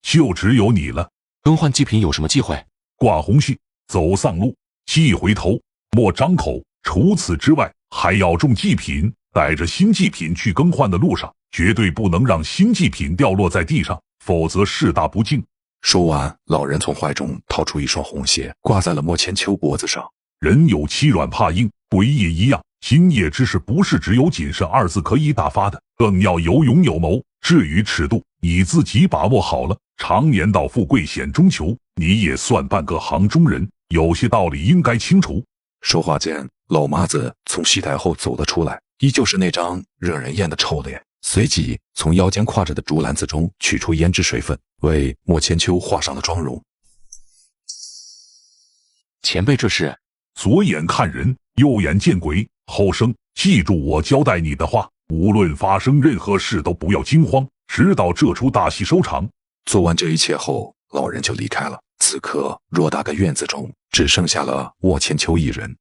就只有你了。更换祭品有什么忌讳？挂红絮，走丧路，忌回头，莫张口。除此之外，还要种祭品，带着新祭品去更换的路上，绝对不能让新祭品掉落在地上，否则事大不敬。说完，老人从怀中掏出一双红鞋，挂在了莫千秋脖子上。人有欺软怕硬，鬼也一样。今夜之事不是只有谨慎2字可以打发的，更要有勇有谋。至于尺度，你自己把握好了。常言道，富贵险中求，你也算半个行中人，有些道理应该清楚。说话间，老妈子从戏台后走了出来，依旧是那张惹人厌的臭脸。随即从腰间挎着的竹篮子中取出胭脂水粉，为莫千秋画上了妆容。前辈，这是？左眼看人，右眼见鬼。后生，记住我交代你的话，无论发生任何事都不要惊慌，直到这出大戏收场。做完这一切后，老人就离开了。此刻偌大个院子中只剩下了莫千秋一人。